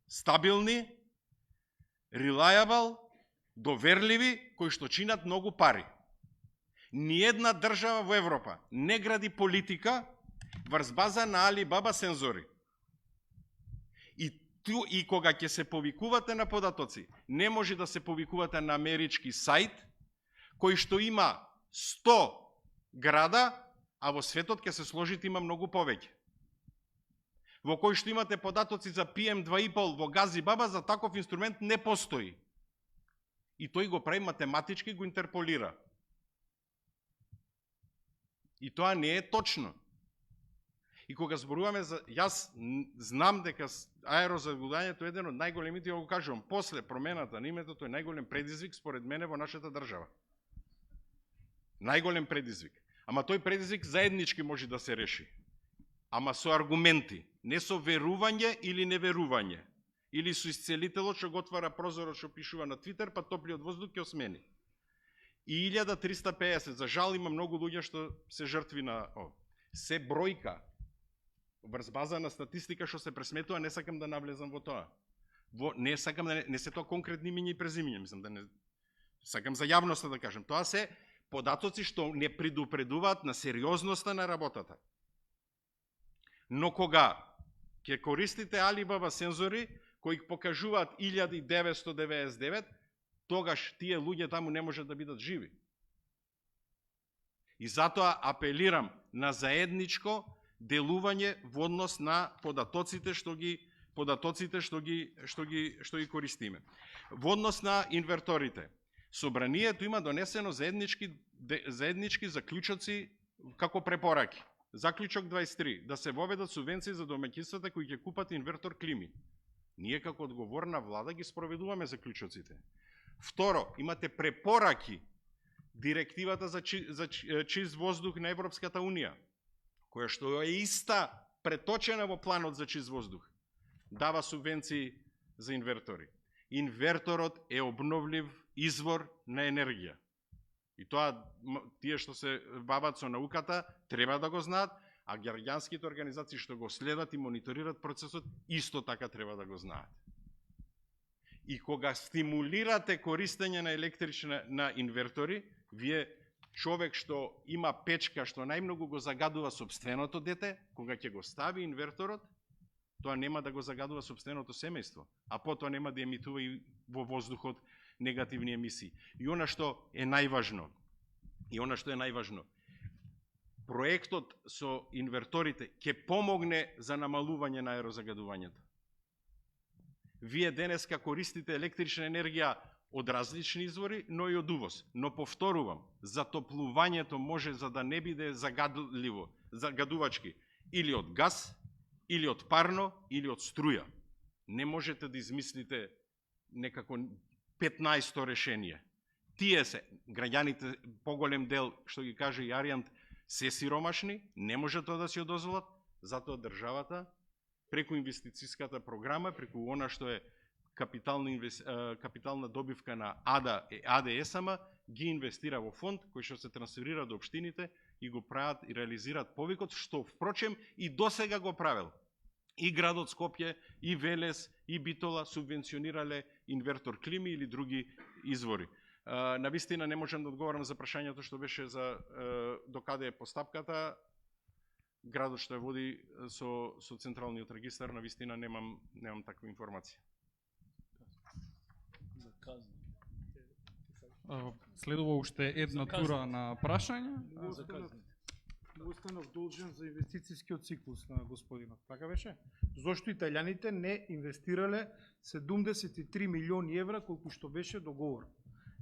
стабилни, reliable, доверливи, кои што чинат многу пари. Ниедна држава во Европа не гради политика врз база на Alibaba сензори. И кога ќе се повикувате на податоци, не може да се повикувате на амерички сајт, кој што има 100 града, а во светот ќе се сложите има многу повеќе. Во кој што имате податоци за PM2,5 во Газибаба, за таков инструмент не постои. И тој го прави математички, го интерполира. И тоа не е точно. И кога зборуваме за... Јас знам дека аерозагадувањето е еден од најголемите, ја го кажувам, после промената на името, тој е најголем предизвик според мене во нашата држава. Најголем предизвик. Ама тој предизвик заеднички може да се реши. Ама со аргументи, не со верување или неверување. Или со исцелителот што го отвара прозорот што пишува на Твитер, па топлиот воздух ќе осмени. И 1350, за жал има многу луѓе што се жртви на ова. Се бројка, врз база на статистика што се пресметува, не сакам да навлезам во тоа. Не сакам да не се тоа конкретни имиња и презимиња, мислам да не сакам за јавноста да кажем. Тоа се податоци што не предупредуваат на сериозноста на работата. Но кога ќе користите Alibaba сензори кои покажуваат 1999, тогаш тие луѓе таму не можат да бидат живи. И затоа апелирам на заедничко делување во однос на податоците што ги користиме. Во однос на инверторите, Собранието има донесено заеднички заклучоци како препораки. Заклучок 23. Да се воведат субвенции за домаќинствата кои ќе купат инвертор клими. Ние како одговорна влада ги спроведуваме заклучоците. Второ, имате препораки директивата за чист воздух на Европската Унија, која што е иста преточена во планот за чист воздух. Дава субвенции за инвертори. Инверторот е обновлив извор на енергија. И тоа, тие што се бават со науката, треба да го знаат, а граѓанските организации што го следат и мониторират процесот, исто така треба да го знаат. И кога стимулирате користење на инвертори, вие човек што има печка што најмногу го загадува сопственото дете, кога ќе го стави инверторот, тоа нема да го загадува сопственото семејство, а потоа нема да емитува и во воздухот негативни емисии. И она што е најважно, проектот со инверторите ќе помогне за намалување на аерозагадувањето. Вие денеска користите електрична енергија од различни извори, но и од увоз. Но повторувам, затоплувањето може за да не биде загадувачки или од газ, или од парно, или од струја. Не можете да измислите некако 15-то решение. Тие се, граѓаните, поголем дел, што ги каже и Аријант, се сиромашни, не може тоа да си одозволат, затоа државата, преку инвестицијската програма, преку она што е капитална добивка на АДСМ, ги инвестира во фонд кој што се трансферира до општините и го прават и реализираат повикот, што впрочем и досега го правел. И градот Скопје, и Велес, и Битола субвенционирале инвертор клими или други извори. Навистина не можам да одговорам за прашањето што беше за докаде е постапката. Градот што ја води со централниот регистар, навистина немам таква информација. Следува уште една тура на прашања. Останав должен за инвестицијскиот циклус на господинот. Така беше? Зошто италијаните не инвестирале 73 милиони евра колку што беше договор?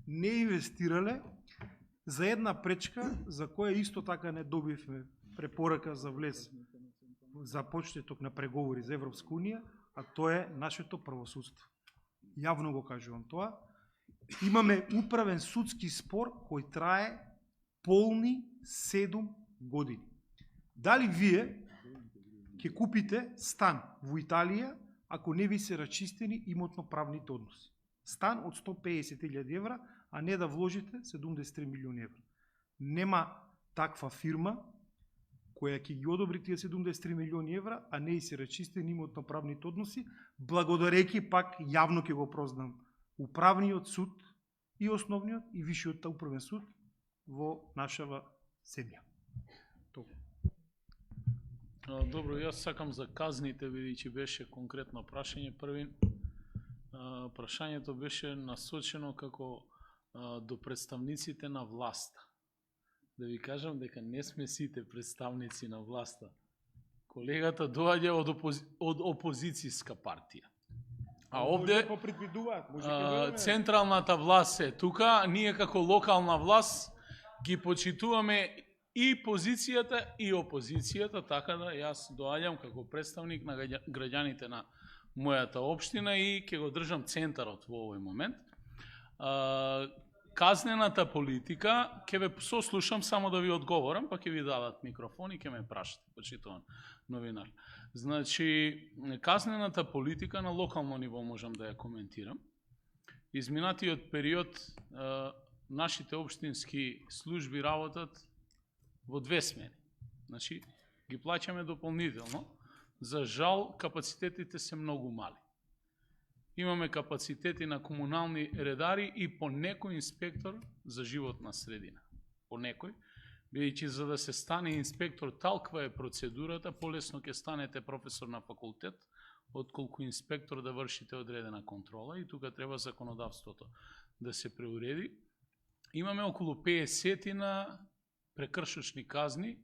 Не инвестирале за една пречка за која исто така не добивме препорака за влез за почеток на преговори за Европска унија, а тоа е нашето правосудство. Јавно го кажувам тоа. Имаме управен судски спор кој трае полни 7 години. Дали вие ќе купите стан во Италија ако не ви се рачистени имотно-правните односи? Стан од 150.000 евра, а не да вложите 73 милиони евра. Нема таква фирма која ќе ги одобри тие 73 милиони евра, а не и се рачистени имотно-правните односи, благодарејќи пак јавно ќе го прознам управниот суд и основниот и вишиот управен суд во нашава земја. Добро, јас сакам за казните, бидејќи беше конкретно прашање први. Прашањето беше насочено како до представниците на власта. Да ви кажам дека не сме сите представници на власта. Колегата доаѓа од опозицијска партија. А овде централната власт е тука, ние како локална власт ги почитуваме и позицијата и опозицијата, така да јас доаѓам како представник на граѓаните на мојата општина и ќе го држам центарот во овој момент. Казнената политика, ќе ве сослушам само да ви одговорам, па ќе ви дадат микрофон и ќе ме прашате, почитуван новинар. Значи, казнената политика на локално ниво можам да ја коментирам. Изминатиот период нашите општински служби работат во две смени. Значи, ги плаќаме дополнително. За жал, капацитетите се многу мали. Имаме капацитети на комунални редари и по некој инспектор за животна средина. По некој. Бидејќи за да се стане инспектор, талква е процедурата, полесно ќе станете професор на факултет, отколку инспектор да вршите одредена контрола и тука треба законодавството да се преуреди. Имаме околу 50 на прекршочни казни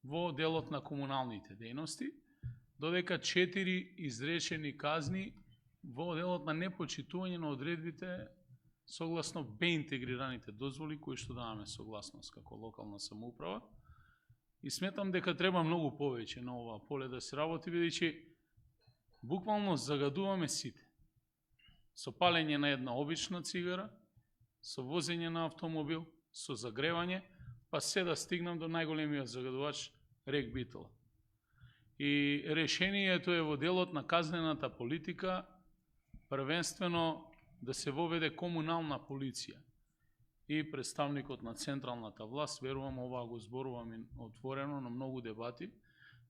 во делот на комуналните дејности, додека 4 изречени казни во делот на непочитување на одредбите согласно беинтегрираните дозволи кои што даваме согласност како локална самоуправа. И сметам дека треба многу повеќе на ова поле да се работи, бидејќи буквално загадуваме сите. Со палење на една обична цигара, со возење на автомобил, со загревање, па се да стигнам до најголемиот загадувач рек Битола. И решението е во делот на казнената политика првенствено да се воведе комунална полиција. И представникот на централната власт, верувам, ова го зборувам отворено на многу дебати,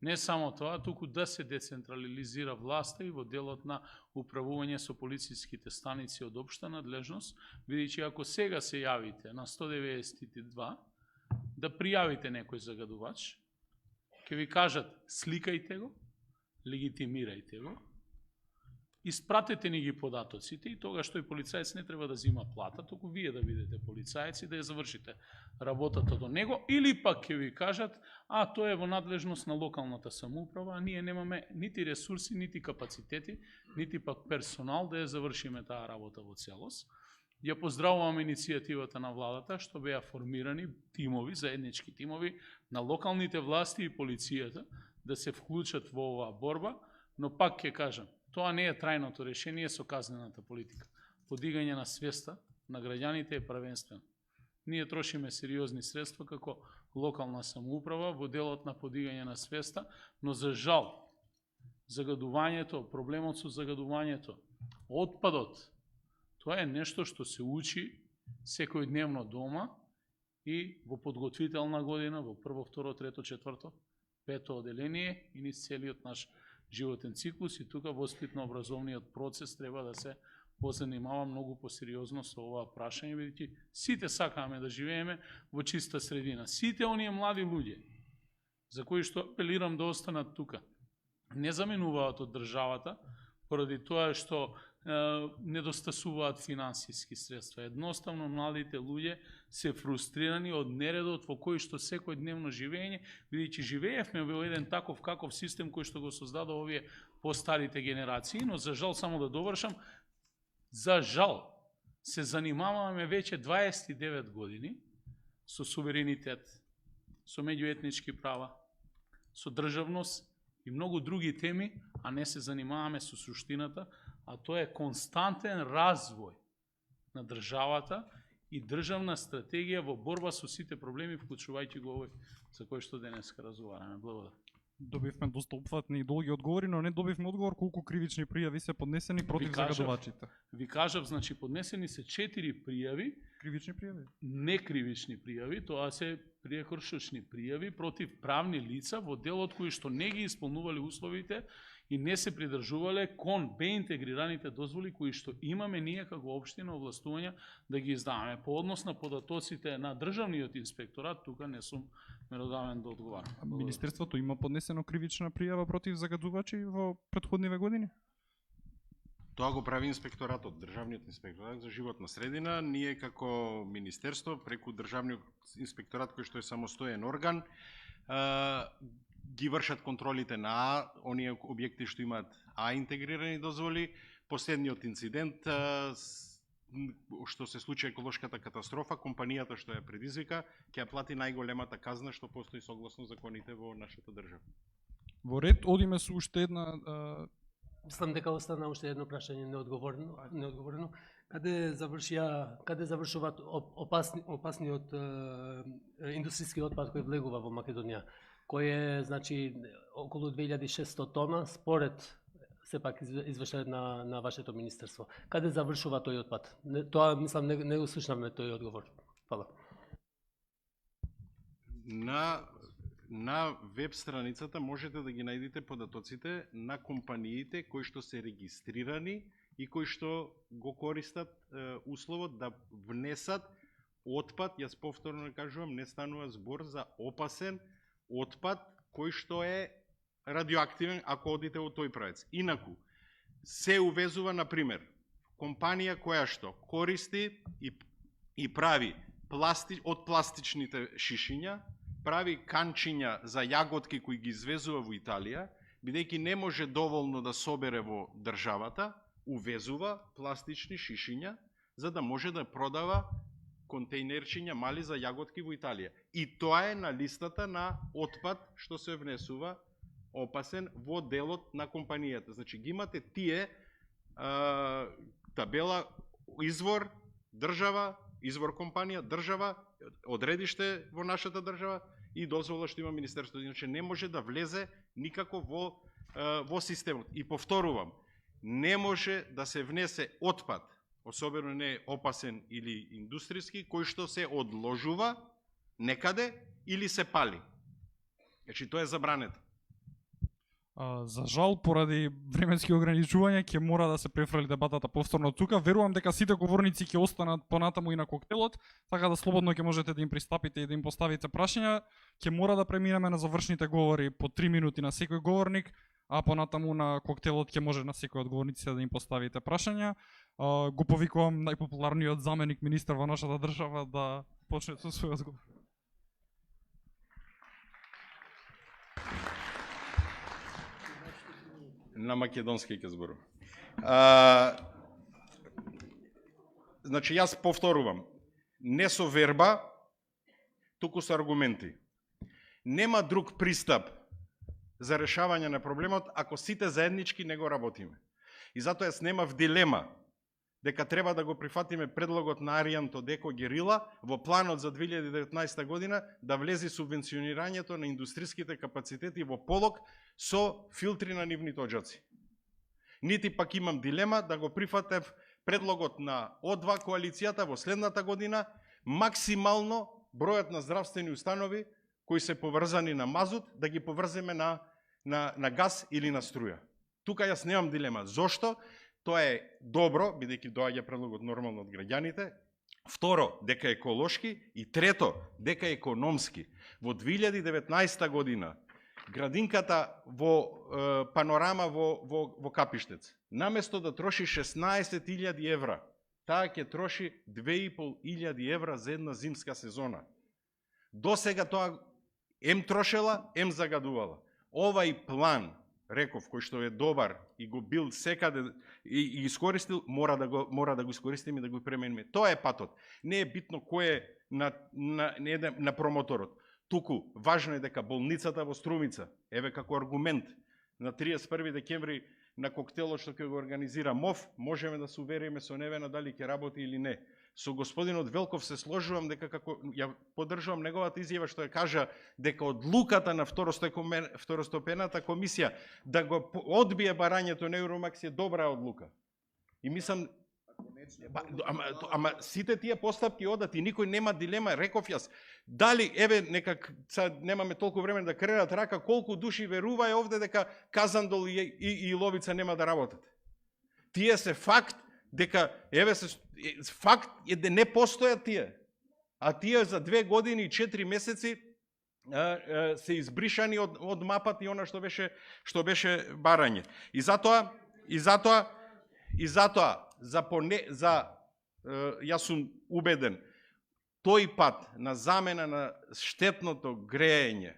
не само тоа, туку да се децентрализира власта и во делот на управување со полициските станици од општа надлежност, бидејќи ако сега се јавите на 192, да пријавите некој загадувач, ќе ви кажат сликајте го, легитимирајте го, испратете ни ги податоците и тогаш тој полицаец не треба да зима плата, току вие да бидете полицаец и да ја завршите работата до него, или пак ќе ви кажат, тоа е во надлежност на локалната самоуправа, а ние немаме нити ресурси, нити капацитети, нити пак персонал да ја завршиме таа работа во целост. Ја поздравувам иницијативата на владата што беа формирани тимови, заеднички тимови на локалните власти и полицијата да се вклучат во оваа борба, но пак ќе кажам, тоа не е трајното решение со казнената политика. Подигање на свеста на граѓаните е првенствено. Ние трошиме сериозни средства како локална самоуправа во делот на подигање на свеста, но за жал, загадувањето, проблемот со загадувањето, отпадот, тоа е нешто што се учи секојдневно дома и во подготвителна година, во прво, второ, трето, четврто, пето оделение и низ целиот наш животен циклус и тука воспитно-образовниот процес треба да се позанимава многу посериозно со оваа прашање, бидејќи сите сакаме да живееме во чиста средина. Сите оние млади луѓе за кои што апелирам да останат тука, не заменуваат од државата, поради тоа што недостасуваат финансиски средства. Едноставно младите луѓе се фрустрирани од нередот во кој што секојдневно живење, бидејќи живеевме во еден таков каков систем кој што го создадо овие постарите генерации, но за жал, само да довршам, за жал се занимаваме веќе 29 години со суверенитет, со меѓуетнички права, со државност и многу други теми, а не се занимаваме со суштината, а тоа е константен развој на државата и државна стратегија во борба со сите проблеми, вклучувајќи го овој за кој што денеска разговараме. Благодарам. Добивме доста опфатни и долги одговори, но не добивме одговор колку кривични пријави се поднесени против загадувачите. Ви кажав, значи поднесени се 4 пријави. Кривични пријави? Не кривични пријави, тоа се прекршочни пријави против правни лица во делот кои што не ги исполнувале условите и не се придржувале кон беинтегрираните дозволи кои што имаме ние како општина овластувања да ги издаваме. По однос на податоците на државниот инспекторат, тука не сум меродавен да одговарам. Министерството има поднесено кривична пријава против загадувачи во претходниве години? Тоа го прави инспекторатот, Државниот инспекторат за животна средина. Ние како министерство преку Државниот инспекторат кој што е самостоен орган ги вршат контролите на оние објекти што имаат интегрирани дозволи. Последниот инцидент што се случи еколошката катастрофа, компанијата што ја предизвика ќе ја плати најголемата казна што постои согласно законите во нашата држава. Во ред одиме со уште една Мислам дека остана уште едно прашање неодговорено. Каде завршуваат опасниот индустријски отпад кој влегува во Македонија? Кој е, значи, околу 2600 тона, според сепак извештајот на вашето министерство. Каде завршува тој отпад? Тоа, мислам, не го слушнавме тој одговор. Фала. На веб страницата можете да ги најдете податоците на компаниите кои што се регистрирани и кои што го користат условот да внесат отпад, јас повторно кажувам, не станува збор за опасен отпад кој што е радиоактивен ако одите во тој правец. Инаку, се увезува, например, компанија која што користи и прави од пластичните шишиња, прави канчиња за јаготки кои ги извезува во Италија, бидејќи не може доволно да собере во државата, увезува пластични шишиња за да може да продава контејнерчиња мали за јаготки во Италија. И тоа е на листата на отпад што се внесува опасен во делот на компанијата. Значи ги имате тие табела извор држава, извор компанија, држава, одредиште во нашата држава и дозвола што има министерството. Иначе не може да влезе никако во системот. И повторувам, не може да се внесе отпад, особено не опасен или индустријски, кој што се одложува некаде или се пали. Значи тоа е забрането. За жал, поради временски ограничувања, ќе мора да се префрли дебатата повторно тука. Верувам дека сите говорници ќе останат понатаму и на коктелот, така да слободно ќе можете да им пристапите и да им поставите прашања. Ќе мора да преминеме на завршните говори по 3 минути на секој говорник, а понатаму на коктелот ќе може на секој од говорниците да им поставите прашања. Го повикувам најпопуларниот заменик министар во нашата држава да почне со својот одговор. На македонски ќе зборувам. Значи, јас повторувам, не со верба, туку со аргументи. Нема друг пристап за решавање на проблемот ако сите заеднички не го работиме. И затоа јас немав дилема дека треба да го прифатиме предлогот на Аријан Тодеко Герила во планот за 2019 година да влезе субвенционирањето на индустриските капацитети во полог со филтри на нивните оджаци. Нити пак имам дилема да го прифатев предлогот на О2 коалицијата во следната година, максимално бројот на здравствени установи кои се поврзани на мазут, да ги поврземе на газ или на струја. Тука јас немам дилема. Зошто? Тоа е добро, бидејќи доаѓа предлогот нормално од граѓаните. Второ, дека е еколошки. И трето, дека е економски. Во 2019 година градинката во панорама во Капиштец. Наместо да троши 16.000 евра, таа ќе троши 2.500 евра за една зимска сезона. До сега тоа трошела, загадувала. Овај план, реков, кој што е добар и го бил секаде и искористил, мора да го искористиме и да го премениме. Тоа е патот. Не е битно кој е на промоторот. Туку, важно е дека болницата во Струмица, еве како аргумент, на 31 декември на коктелот што ќе го организира МОВ, можеме да се увериме со Невена дали ќе работи или не. Со господинот Велков се сложувам дека како ја поддржувам неговата изјава што ја кажа дека одлуката на второстепената комисија да го одбие барањето на Евромакс е добра одлука. И мислам ама сите тие постапки одат и никој нема дилема, реков јас. Дали еве нека немаме толку време да кренат рака, колку души верувај овде дека Казандол и Ловица нема да работат. Тие се факт дека еве се факт е да не постојат тие. А тие за 2 години и 4 месеци се избришани од мапата и она што беше барање. И затоа јас сум убеден, тој пат на замена на штетното греење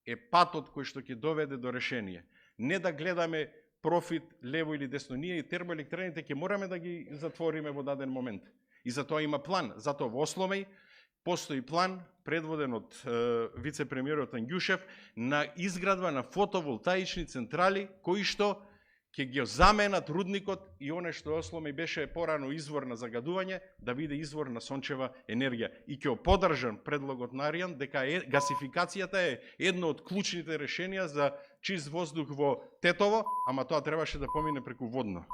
е патот кој што ќе доведе до решение. Не да гледаме профит лево или десно. Ние и термоелектраните ќе мораме да ги затвориме во даден момент. И затоа има план. Затоа во Осломеј постои план предводен од вице-премиерот Ангјушев на изградба на фотоволтаични централи кои што ќе ги заменат рудникот и оне што Осломеј беше порано извор на загадување, да биде извор на сончева енергија. И ќе поддржам предлогот на Аријан дека гасификацијата е едно од клучните решенија за чист воздух во Тетово, ама тоа требаше да помине преку водно.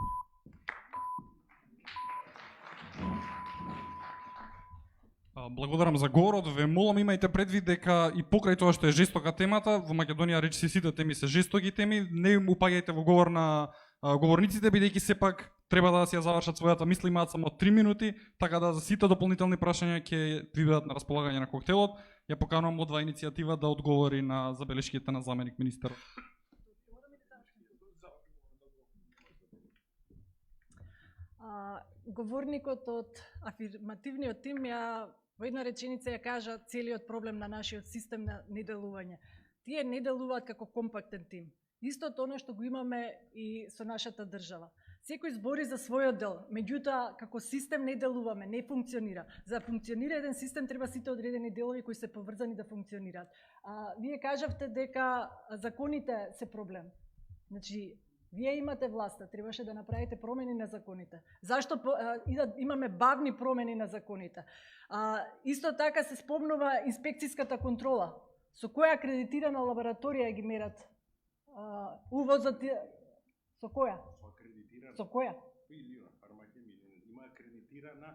Благодарам за говорот. Ве молам, имајте предвид дека и покрај тоа што е жестока темата, во Македонија речиси сите теми се жестоки теми, не им упаѓајте во говор на говорниците, бидејќи сепак треба да си ја завршат својата мисла, имаат само 3 минути, така да за сите дополнителни прашања ќе ви бидат на располагање на коктелот. Ја поканувам од иницијатива да одговори на забелешките на заменик министерот. Говорникот од афирмативниот тим ја во една реченица ја кажа целиот проблем на нашиот систем на неделување. Тие не делуваат како компактен тим. Истото оно што го имаме и со нашата држава. Секој збори за својот дел, меѓутоа како систем не делуваме, не функционира. За да функционира еден систем треба сите одредени делови кои се поврзани да функционираат. Вие кажавте дека законите се проблем. Значи, вие имате власта, требаше да направите промени на законите. Зашто имаме бавни промени на законите? Исто така се спомнува инспекцијската контрола. Со која акредитирана лабораторија ги мерат увозот? Со која? Со која?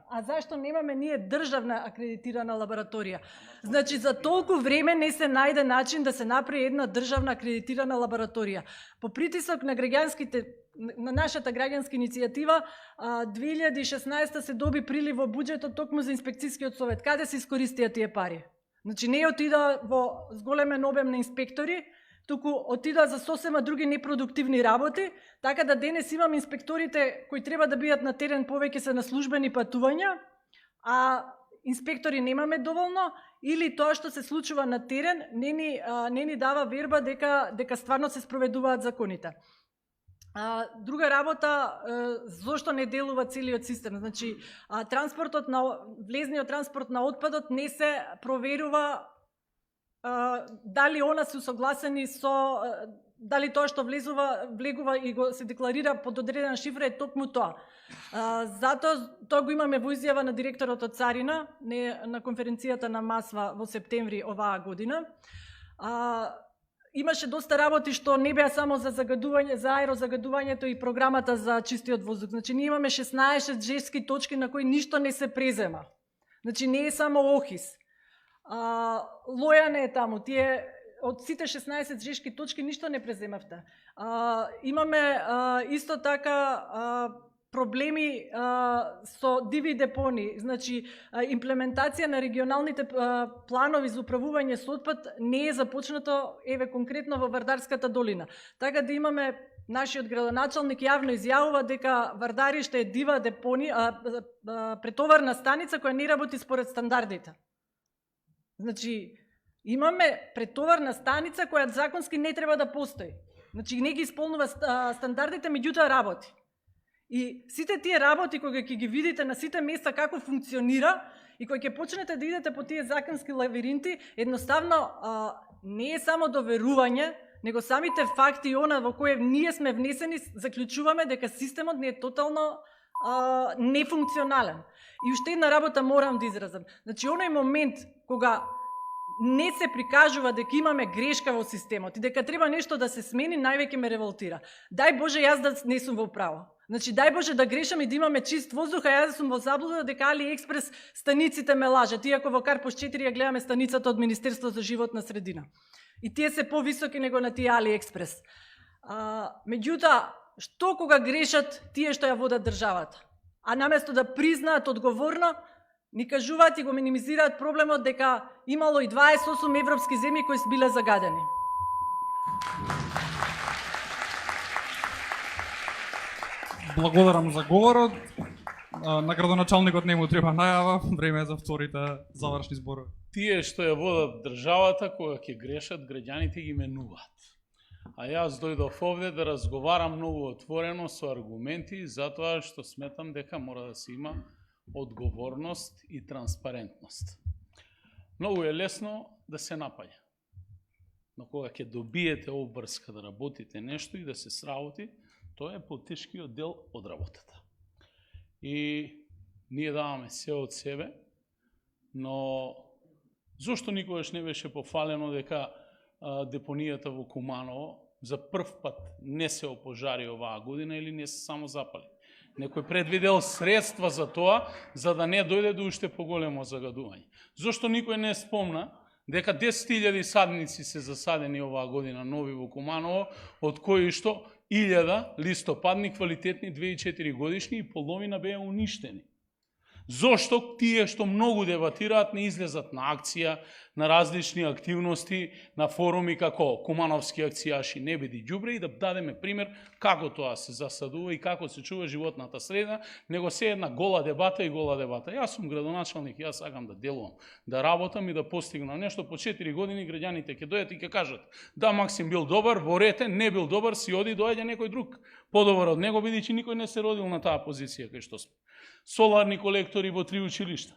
А зашто немаме ние државна акредитирана лабораторија? Значи, за толку време не се најде начин да се направи една државна акредитирана лабораторија. По притисок на на нашата граѓанска иницијатива, 2016 се доби прилив во буџетот токму за инспекцијскиот совет. Каде се искористија тие пари? Значи, не отида во зголемен обем на инспектори, туку отида за сосема други непродуктивни работи, така да денес имам инспекторите кои треба да бидат на терен повеќе се на службени патувања, а инспектори немаме доволно, или тоа што се случува на терен не ни дава верба дека стварно се спроведуваат законите. Друга работа, зошто не делува целиот систем? Значи, влезниот транспорт на отпадот не се проверува дали она се согласени со дали тоа што влегува и го се декларира под одредена шифра е токму тоа. Затоа тоа го имаме во изјава на директорот од Царина на конференцијата на МАСВА во септември оваа година. Имаше доста работи што не беа само за загадување, за аерозагадувањето и програмата за чистиот воздух. Значи ние имаме 16 жески точки на кои ништо не се презема. Значи не е само Охис. Лојане е таму, тие од сите 16 жешки точки ништо не преземавте. Имаме исто така проблеми со диви депони, значи имплементација на регионалните планови за управување со отпад не е започнато, еве конкретно во Вардарската долина. Така да имаме нашиот градоначалник јавно изјавува дека Вардариšte е дива депони, претоварна станица која не работи според стандардите. Значи, имаме претоварна станица која законски не треба да постои. Значи, не ги исполнува стандардите, меѓутоа работи. И сите тие работи, кога ќе ги видите на сите места како функционира и кога ќе почнете да идете по тие законски лавиринти, едноставно не е само доверување, него самите факти и она во кое ние сме внесени, заклучуваме дека системот не е тотално нефункционален. И уште една работа морам да изразам. Значи, оној момент кога не се прикажува дека имаме грешка во системот и дека треба нешто да се смени, највеќе ме револтира. Дај Боже јас да не сум во право. Значи, дај Боже да грешам и да имаме чист воздух, а јас да сум во заблуда дека AliExpress станиците ме лажат, иако во Карпош 4 ја гледаме станицата од Министерство за животна средина. И тие се повисоки него на тие AliExpress. Меѓутоа, што кога грешат тие што ја водат државата? А наместо да признаат одговорно, ни кажуваат и го минимизираат проблемот дека имало и 28 европски земји кои биле загадени. Благодарам за говорот. На градоначалникот не му треба најава, време е за вторите завршни зборови. Тие што ја водат државата, кога ќе грешат, граѓаните ги менуваат. А јас дојдов овде да разговарам многу отворено со аргументи, затоа што сметам дека мора да се има одговорност и транспарентност. Многу е лесно да се напаѓа. Но кога ќе добиете обврска да работите нешто и да се сработи, тоа е потешкиот дел од работата. И ние даваме се од себе, но зошто никогаш не беше пофалено дека депонијата во Куманово за прв пат не се опожари оваа година или не се само запали? Некој предвидел средства за тоа, за да не дојде до уште поголемо загадување. Зошто никој не спомна дека 10.000 садници се засадени оваа година нови во Куманово, од кои што 1000 листопадни, квалитетни 2,4 годишни и половина беа уништени. Зошто тие што многу дебатираат не излезат на акција, на различни активности, на форуми како Кумановски акцијаши не биди ѓубре и да дадеме пример како тоа се засадува и како се чува животната средина, него се една гола дебата и гола дебата. Јас сум градоначалник, јас сакам да делувам, да работам и да постигнам нешто. По 4 години граѓаните ќе дојдат и ќе кажат: да, Максим бил добар, во рете, не бил добар, си оди, доаѓа некој друг подобар од него, бидејќи никој не се родил на таа позиција кај што сме. Соларни колектори во 3 училишта,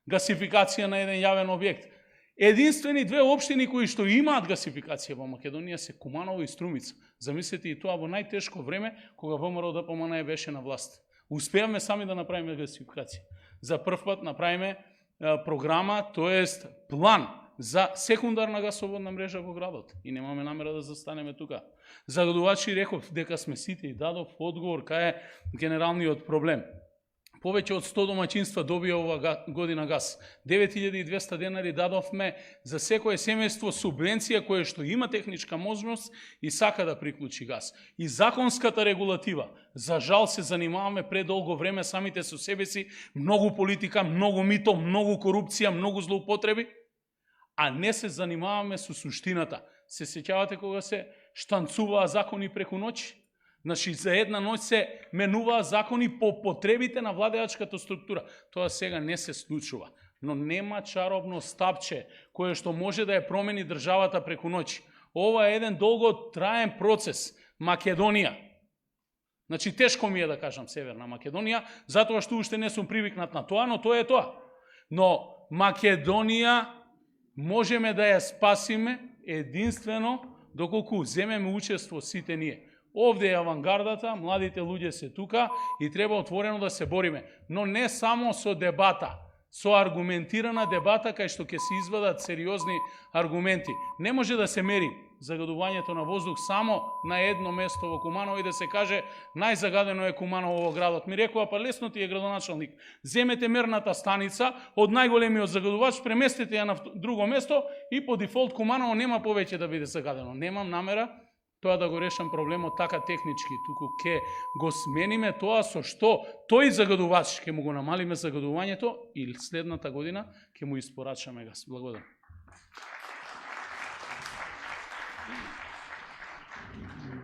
гасификација на еден јавен објект. Единствени две општини кои што имаат гасификација во Македонија се Куманово и Струмица. Замислете и тоа во најтешко време кога ВМРО ДПМН беше на власт. Успеавме сами да направиме гасификација. За прв пат направиме програма, тоест план за секундарна гасоводна мрежа во градот и немаме намера да застанеме тука. Загадувачи реков дека сме сите и дадов одговор кај е генералниот проблем. Повеќе од 100 домаќинства добија ова година газ. 9200 денари дадовме за секое семејство субвенција кое што има техничка можност и сака да приклучи газ. И законската регулатива, за жал се занимаваме предолго време самите со себе си, многу политика, многу мито, многу корупција, многу злоупотреби, а не се занимаваме со суштината. Се сеќавате кога се штанцуваа закони преку ноќ? Значи, за една ноќ се менуваа закони по потребите на владеачката структура. Тоа сега не се случува. Но нема чаробно стапче кое што може да ја промени државата преку ноќ. Ова е еден долготраен процес. Македонија. Значи, тешко ми е да кажам Северна Македонија, затоа што уште не сум привикнат на тоа, но тоа е тоа. Но Македонија можеме да ја спасиме единствено доколку земеме учество сите ние. Овде е авангардата, младите луѓе се тука и треба отворено да се бориме. Но не само со дебата, со аргументирана дебата кај што ќе се извадат сериозни аргументи. Не може да се мери загадувањето на воздух само на едно место во Куманово и да се каже најзагадено е Куманово во градот. Ми рекува, па лесно ти е градоначалник. Земете мерната станица од најголемиот загадувач, преместете ја на друго место и по дефолт Куманово нема повеќе да биде загадено. Немам намера тоа да го решам проблемот така технички, туку ќе го смениме тоа со што тој загадувач ќе му го намалиме загадувањето и следната година ќе му испорачаме газ. Благодарам.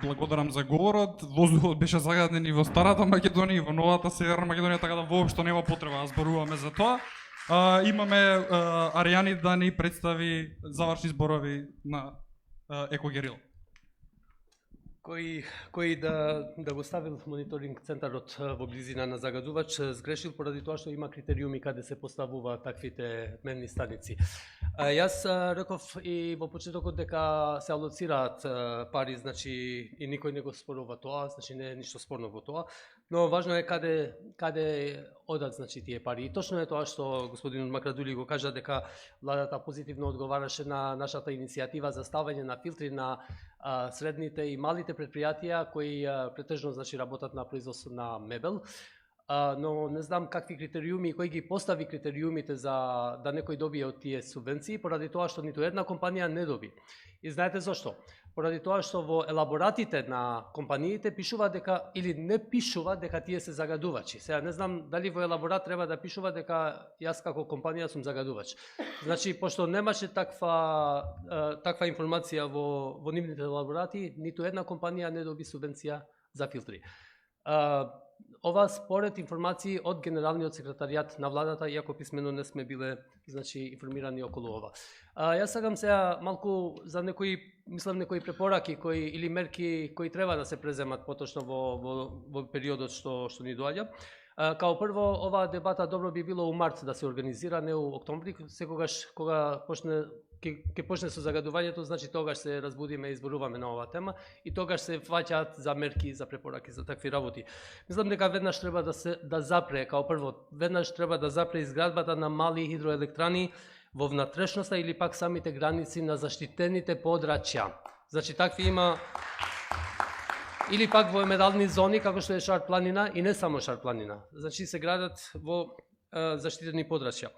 Благодарам за говорот. Воздухот беше загаден и во старата Македонија и во новата Северна Македонија, така да воопшто нема потреба да зборуваме за тоа. Имаме Аријани да ни представи завршни зборови на Екогерил. Кој да го ставил мониторинг центарот во близина на загадувач сгрешил поради тоа што има критериуми каде се поставува таквите мерни станици. Јас реков и во почетокот дека се алоцираат пари, значи и никој не го спорува тоа, значи не е ништо спорно во тоа, но важно е каде одат значи тие пари. И точно е тоа што господин Макрадули го кажа дека владата позитивно одговараше на нашата иницијатива за ставање на филтри на средните и малите предпријатија кои претежно значи работат на производство на мебел, но не знам какви критериуми, кој ги постави критериумите за да некој добие од тие субвенции, поради тоа што ниту една компанија не доби. И знаете зошто? Поради тоа што во елаборатите на компаниите пишува дека или не пишува дека тие се загадувачи. Сега не знам дали во елаборат треба да пишува дека јас како компанија сум загадувач. Значи пошто немаше таква информација во нивните елаборати, ниту една компанија не доби субвенција за филтри. Ова според информации од генералниот секретаријат на владата, иако писмено не сме биле значи информирани околу ова. Јас сакам сега малку за некои препораки или мерки кои треба да се преземат поточно во периодот што ни доаѓа. Као прво, оваа дебата добро би било у март да се организира, не у октомври, секогаш кога ќе почне со загадувањето, значи тогаш се разбудиме и зборуваме на оваа тема и тогаш се фаќаат за мерки, за препораки, за такви работи. Мислам дека веднаш треба да запре, као прво, веднаш треба да запре изградбата на мали хидроелектрани во внатрешноста или пак самите граници на заштитените подрачја. Значи такви има или пак во емерални зони како што е Шар планина и не само Шар планина. Значи се градат во заштитени подрачја.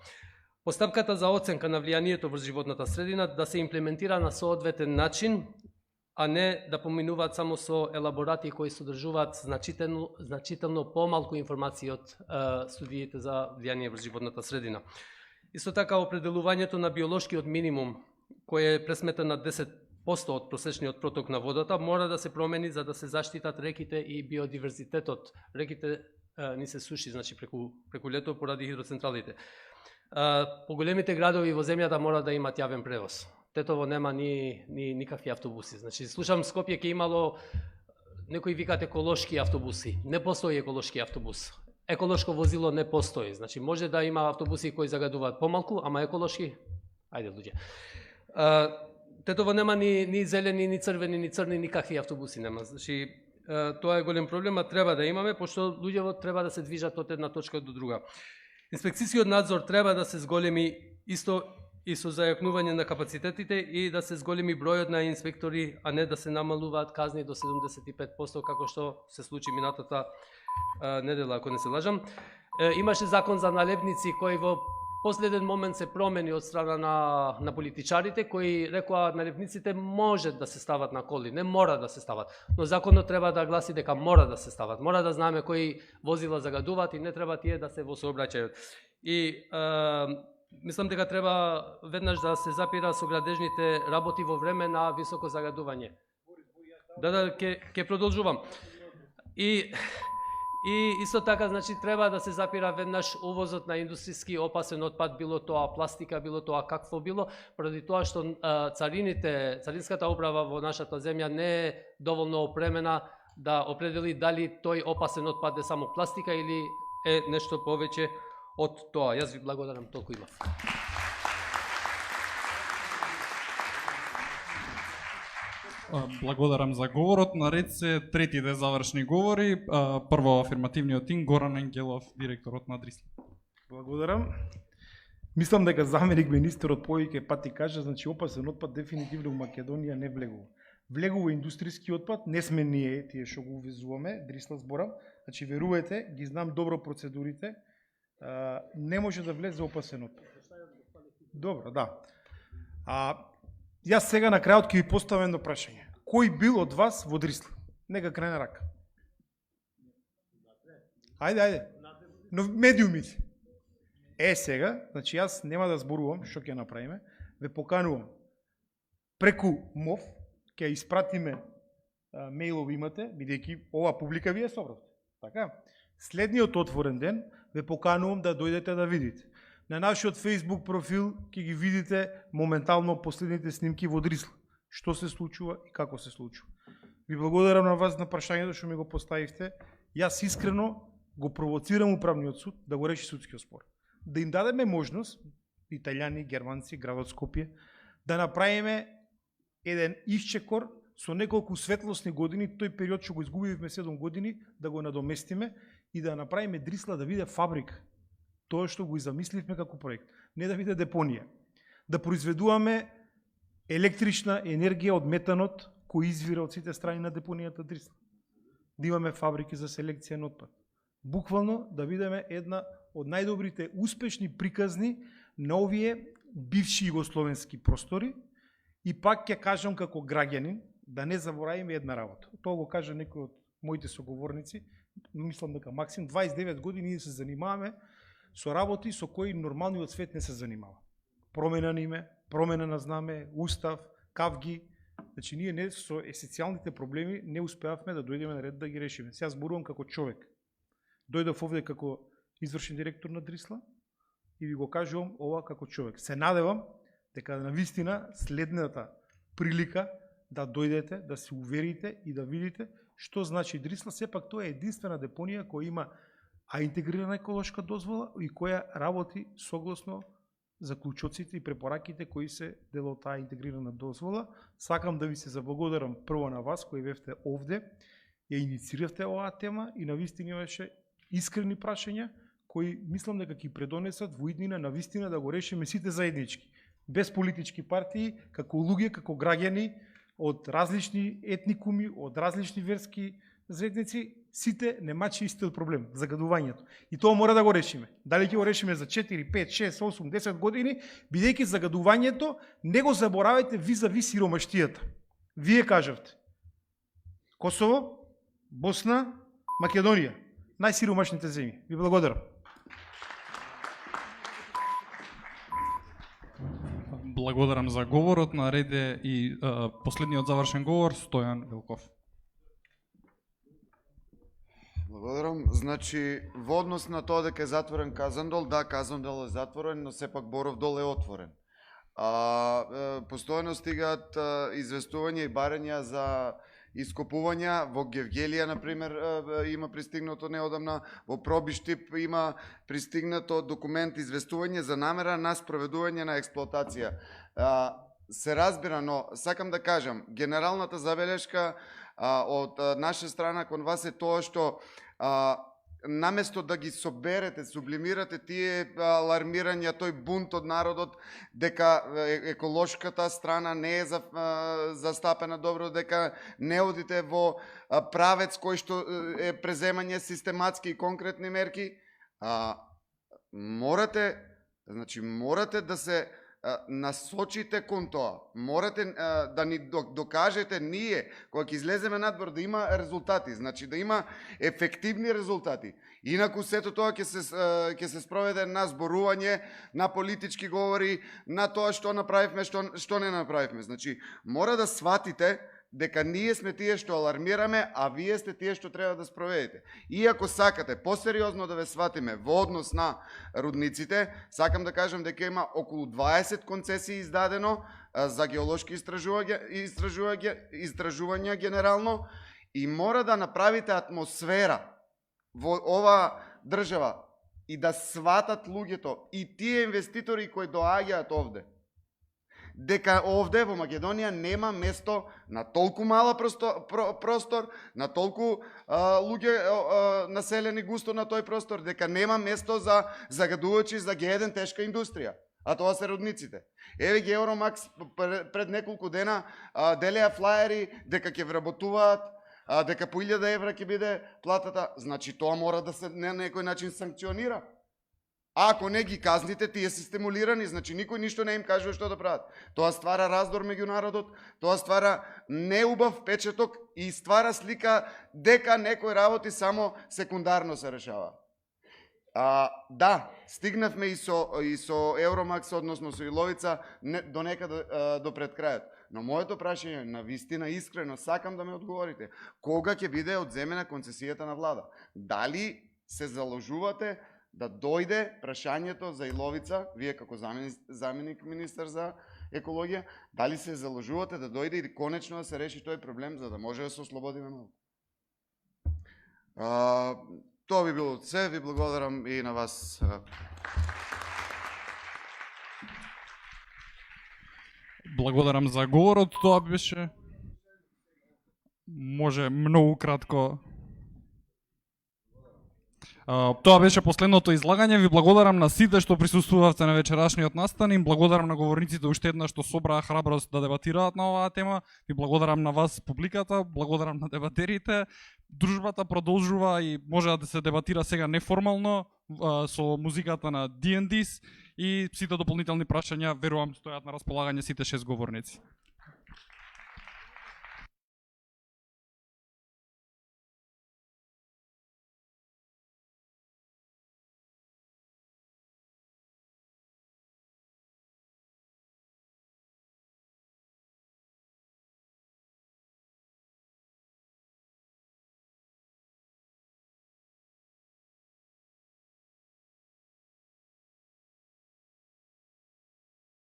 Постапката за оценка на влијанието врз животната средина да се имплементира на соодветен начин, а не да поминуваат само со елаборати кои содржуваат значително помалку информации од студиите за влијание врз животната средина. Исто така определувањето на биолошкиот минимум кој е пресметен на 10% од просечниот проток на водата мора да се промени за да се заштитат реките и биодиверзитетот. Реките ни се суши значи преку лето поради хидроцентралите. Поголемите градови во земјата мора да имат јавен превоз. Тетово нема ни никакви автобуси. Значи слушам Скопје ќе имало некои викат еколошки автобуси. Не постои еколошки автобус. Еколошко возило не постои. Значи може да има автобуси кои загадуваат помалку, ама еколошки, ајде луѓе. Тетово нема ни зелени, ни црвени, ни црни, никакви автобуси нема. Значи тоа е голем проблем, а треба да имаме, пошто луѓето треба да се движат од една точка до друга. Инспекцијскиот надзор треба да се зголеми исто и со зајакнување на капацитетите и да се зголеми бројот на инспектори, а не да се намалуваат казни до 75%, како што се случи минатата недела, ако не се лажам. Имаше закон за налепници кој во последен момент се промени од страна на политичарите кои рекоа налепниците може да се стават на коли, не мора да се стават. Но законот треба да гласи дека мора да се стават. Мора да знаеме кои возила загадуваат и не треба тие да се во сообраќајот. И мислам дека треба веднаш да се запира со градежните работи во време на високо загадување. Да, ќе продолжувам. И исто така, значи, треба да се запира веднаш увозот на индустријски опасен отпад, било тоа пластика, било тоа какво било, поради тоа што царинската управа во нашата земја не е доволно опремена да определи дали тој опасен отпад е само пластика или е нешто повеќе од тоа. Јас ви благодарам, толку имав. Благодарам за говорот. Наред се третите завршни говори. Прво афирмативниот тим Горан Енгелов, директорот на Дрисла. Благодарам. Мислам дека заменик министерот повеќе пати кажа, значи опасен отпад дефинитивно во Македонија не влегува. Влегува индустријски отпад, не сме ние тие што го увезуваме, Дрисла зборам. Значи верувате, ги знам добро процедурите. Не може да влезе опасен отпад. Добро, да. Јас сега на крајот ќе ви поставам едно прашање. Кој бил од вас во Дрисла? Нека крене рака. Ајде. Но медиумите. Сега, значи јас нема да зборувам што ќе направиме, ве поканувам преку МОВ, ќе испратиме мејлови имате, бидејќи ова публика ви е собрат. Така? Следниот отворен ден ве поканувам да дојдете да видите. На нашиот Facebook профил ќе ги видите моментално последните снимки во Дрисла. Што се случува и како се случува. Ви благодарам на вас на прашањето што ми го поставивте. Јас искрено го провоцирам управниот суд да го реши судскиот спор. Да им дадеме можност, италијани, германци, градот Скопје, да направиме еден исчекор со неколку светлосни години, тој период што го изгубивме 7 години, да го надоместиме и да направиме Дрисла да биде фабрика. Тоа што го замисливме како проект. Не да биде депонија. Да произведуваме електрична енергија од метанот кој извира од сите страни на депонијата Дрисла. Да имаме фабрики за селекција на отпад. Буквално да бидеме една од најдобрите успешни приказни на овие бивши југословенски простори и пак ќе кажам како граѓанин да не заборавиме една работа. Тоа го кажа некој од моите соговорници, мислам дека Максим, 29 години ние се занимаваме со работи со кои нормалниот свет не се занимава. Промена на име, промена на знаме, устав, кавги. Значи ние не со есенцијалните проблеми не успеавме да дојдеме на ред да ги решиме. Сега зборувам како човек. Дојдов овде како извршен директор на Дрисла и ви го кажувам ова како човек. Се надевам дека навистина следната прилика да дојдете, да се уверите и да видите што значи Дрисла. Сепак тоа е единствена депонија која има интегрирана еколошка дозвола и која работи согласно заклучоците и препораките кои се дел од таа интегрирана дозвола. Сакам да ви се заблагодарам прво на вас кои бевте овде, ја иницииравте оваа тема и навистина имаше искрени прашања кои мислам дека ќе предонесат во иднина навистина да го решиме сите заеднички, без политички партии, како луѓе, како граѓани од различни етникуми, од различни верски заедници, сите немачи истиот проблем, загадувањето. И тоа мора да го решиме. Дали ќе го решиме за 4, 5, 6, 8, 10 години, бидејќи загадувањето не го заборавајте визави сиромаштијата. Вие кажавте. Косово, Босна, Македонија, најсиромашните земји. Ви благодарам. Благодарам за говорот. На ред е и последниот завршен говор, Стојан Велков. Благодарам. Значи, во однос на тоа дека е затворен Казандол, да, Казандол е затворен, но сепак Боров дол е отворен. Постојано стигаат известувања и барања за ископувања. Во Гевгелија, например, има пристигнато неодамна, во Пробиштип има пристигнато документ известување за намера на спроведување на експлоатација. Се разбира, но сакам да кажам, генералната забелешка од наша страна кон вас е тоа што наместо да ги соберете, сублимирате тие алармирања, тој бунт од народот дека еколошката страна не е застапена добро, дека не одите во правец кој што е преземање систематски и конкретни мерки, морате да се насочите кон тоа. Морате да ни докажете ние, кога ќе излеземе надвор, да има резултати, значи да има ефективни резултати. Инаку сето тоа ќе се спроведе на зборување, на политички говори, на тоа што направивме, што не направивме. Значи, мора да сватите дека ние сме тие што алармираме, а вие сте тие што треба да спроведете. И ако сакате посериозно да ве сватиме во однос на рудниците, сакам да кажам дека има околу 20 концесии издадено за геолошки истражувања генерално и мора да направите атмосфера во оваа држава и да сватат луѓето и тие инвеститори кои доаѓаат овде, дека овде во Македонија нема место на толку мала простор, на толку луѓе населени густо на тој простор, дека нема место за загадувачи за Г1 тешка индустрија, а тоа се рудниците. Еве ги Евромакс пред неколку дена делеа флаери дека ќе вработуваат, дека по 1000 евра ќе биде платата. Значи тоа мора да се на некој начин санкционира. А ако не ги казните, тие се стимулирани, значи никој ништо не им кажува што да прават. Тоа ствара раздор меѓу народот, тоа ствара неубав печаток и ствара слика дека некои работи само секундарно се решава. Да, стигнавме и со Евромакс, односно со Иловица, до некаде до пред крајот. Но моето прашање на вистина искрено сакам да ме одговорите. Кога ќе биде одземена концесијата на влада? Дали се заложувате да дојде прашањето за Иловица, вие како заменик министар за екологија, дали се заложувате да дојде или конечно да се реши тој проблем за да може да се ослободиме малку? Тоа би било се, ви благодарам и на вас. Благодарам за говорот, тоа беше може многу кратко. Тоа беше последното излагање. Ви благодарам на сите што присуствувавте на вечерашниот настан. Им благодарам на говорниците уште еднаш што собраа храброст да дебатираат на оваа тема. Ви благодарам на вас, публиката, благодарам на дебатерите. Дружбата продолжува и може да се дебатира сега неформално со музиката на D&D's и сите дополнителни прашања верувам стојат на располагање сите 6 говорници.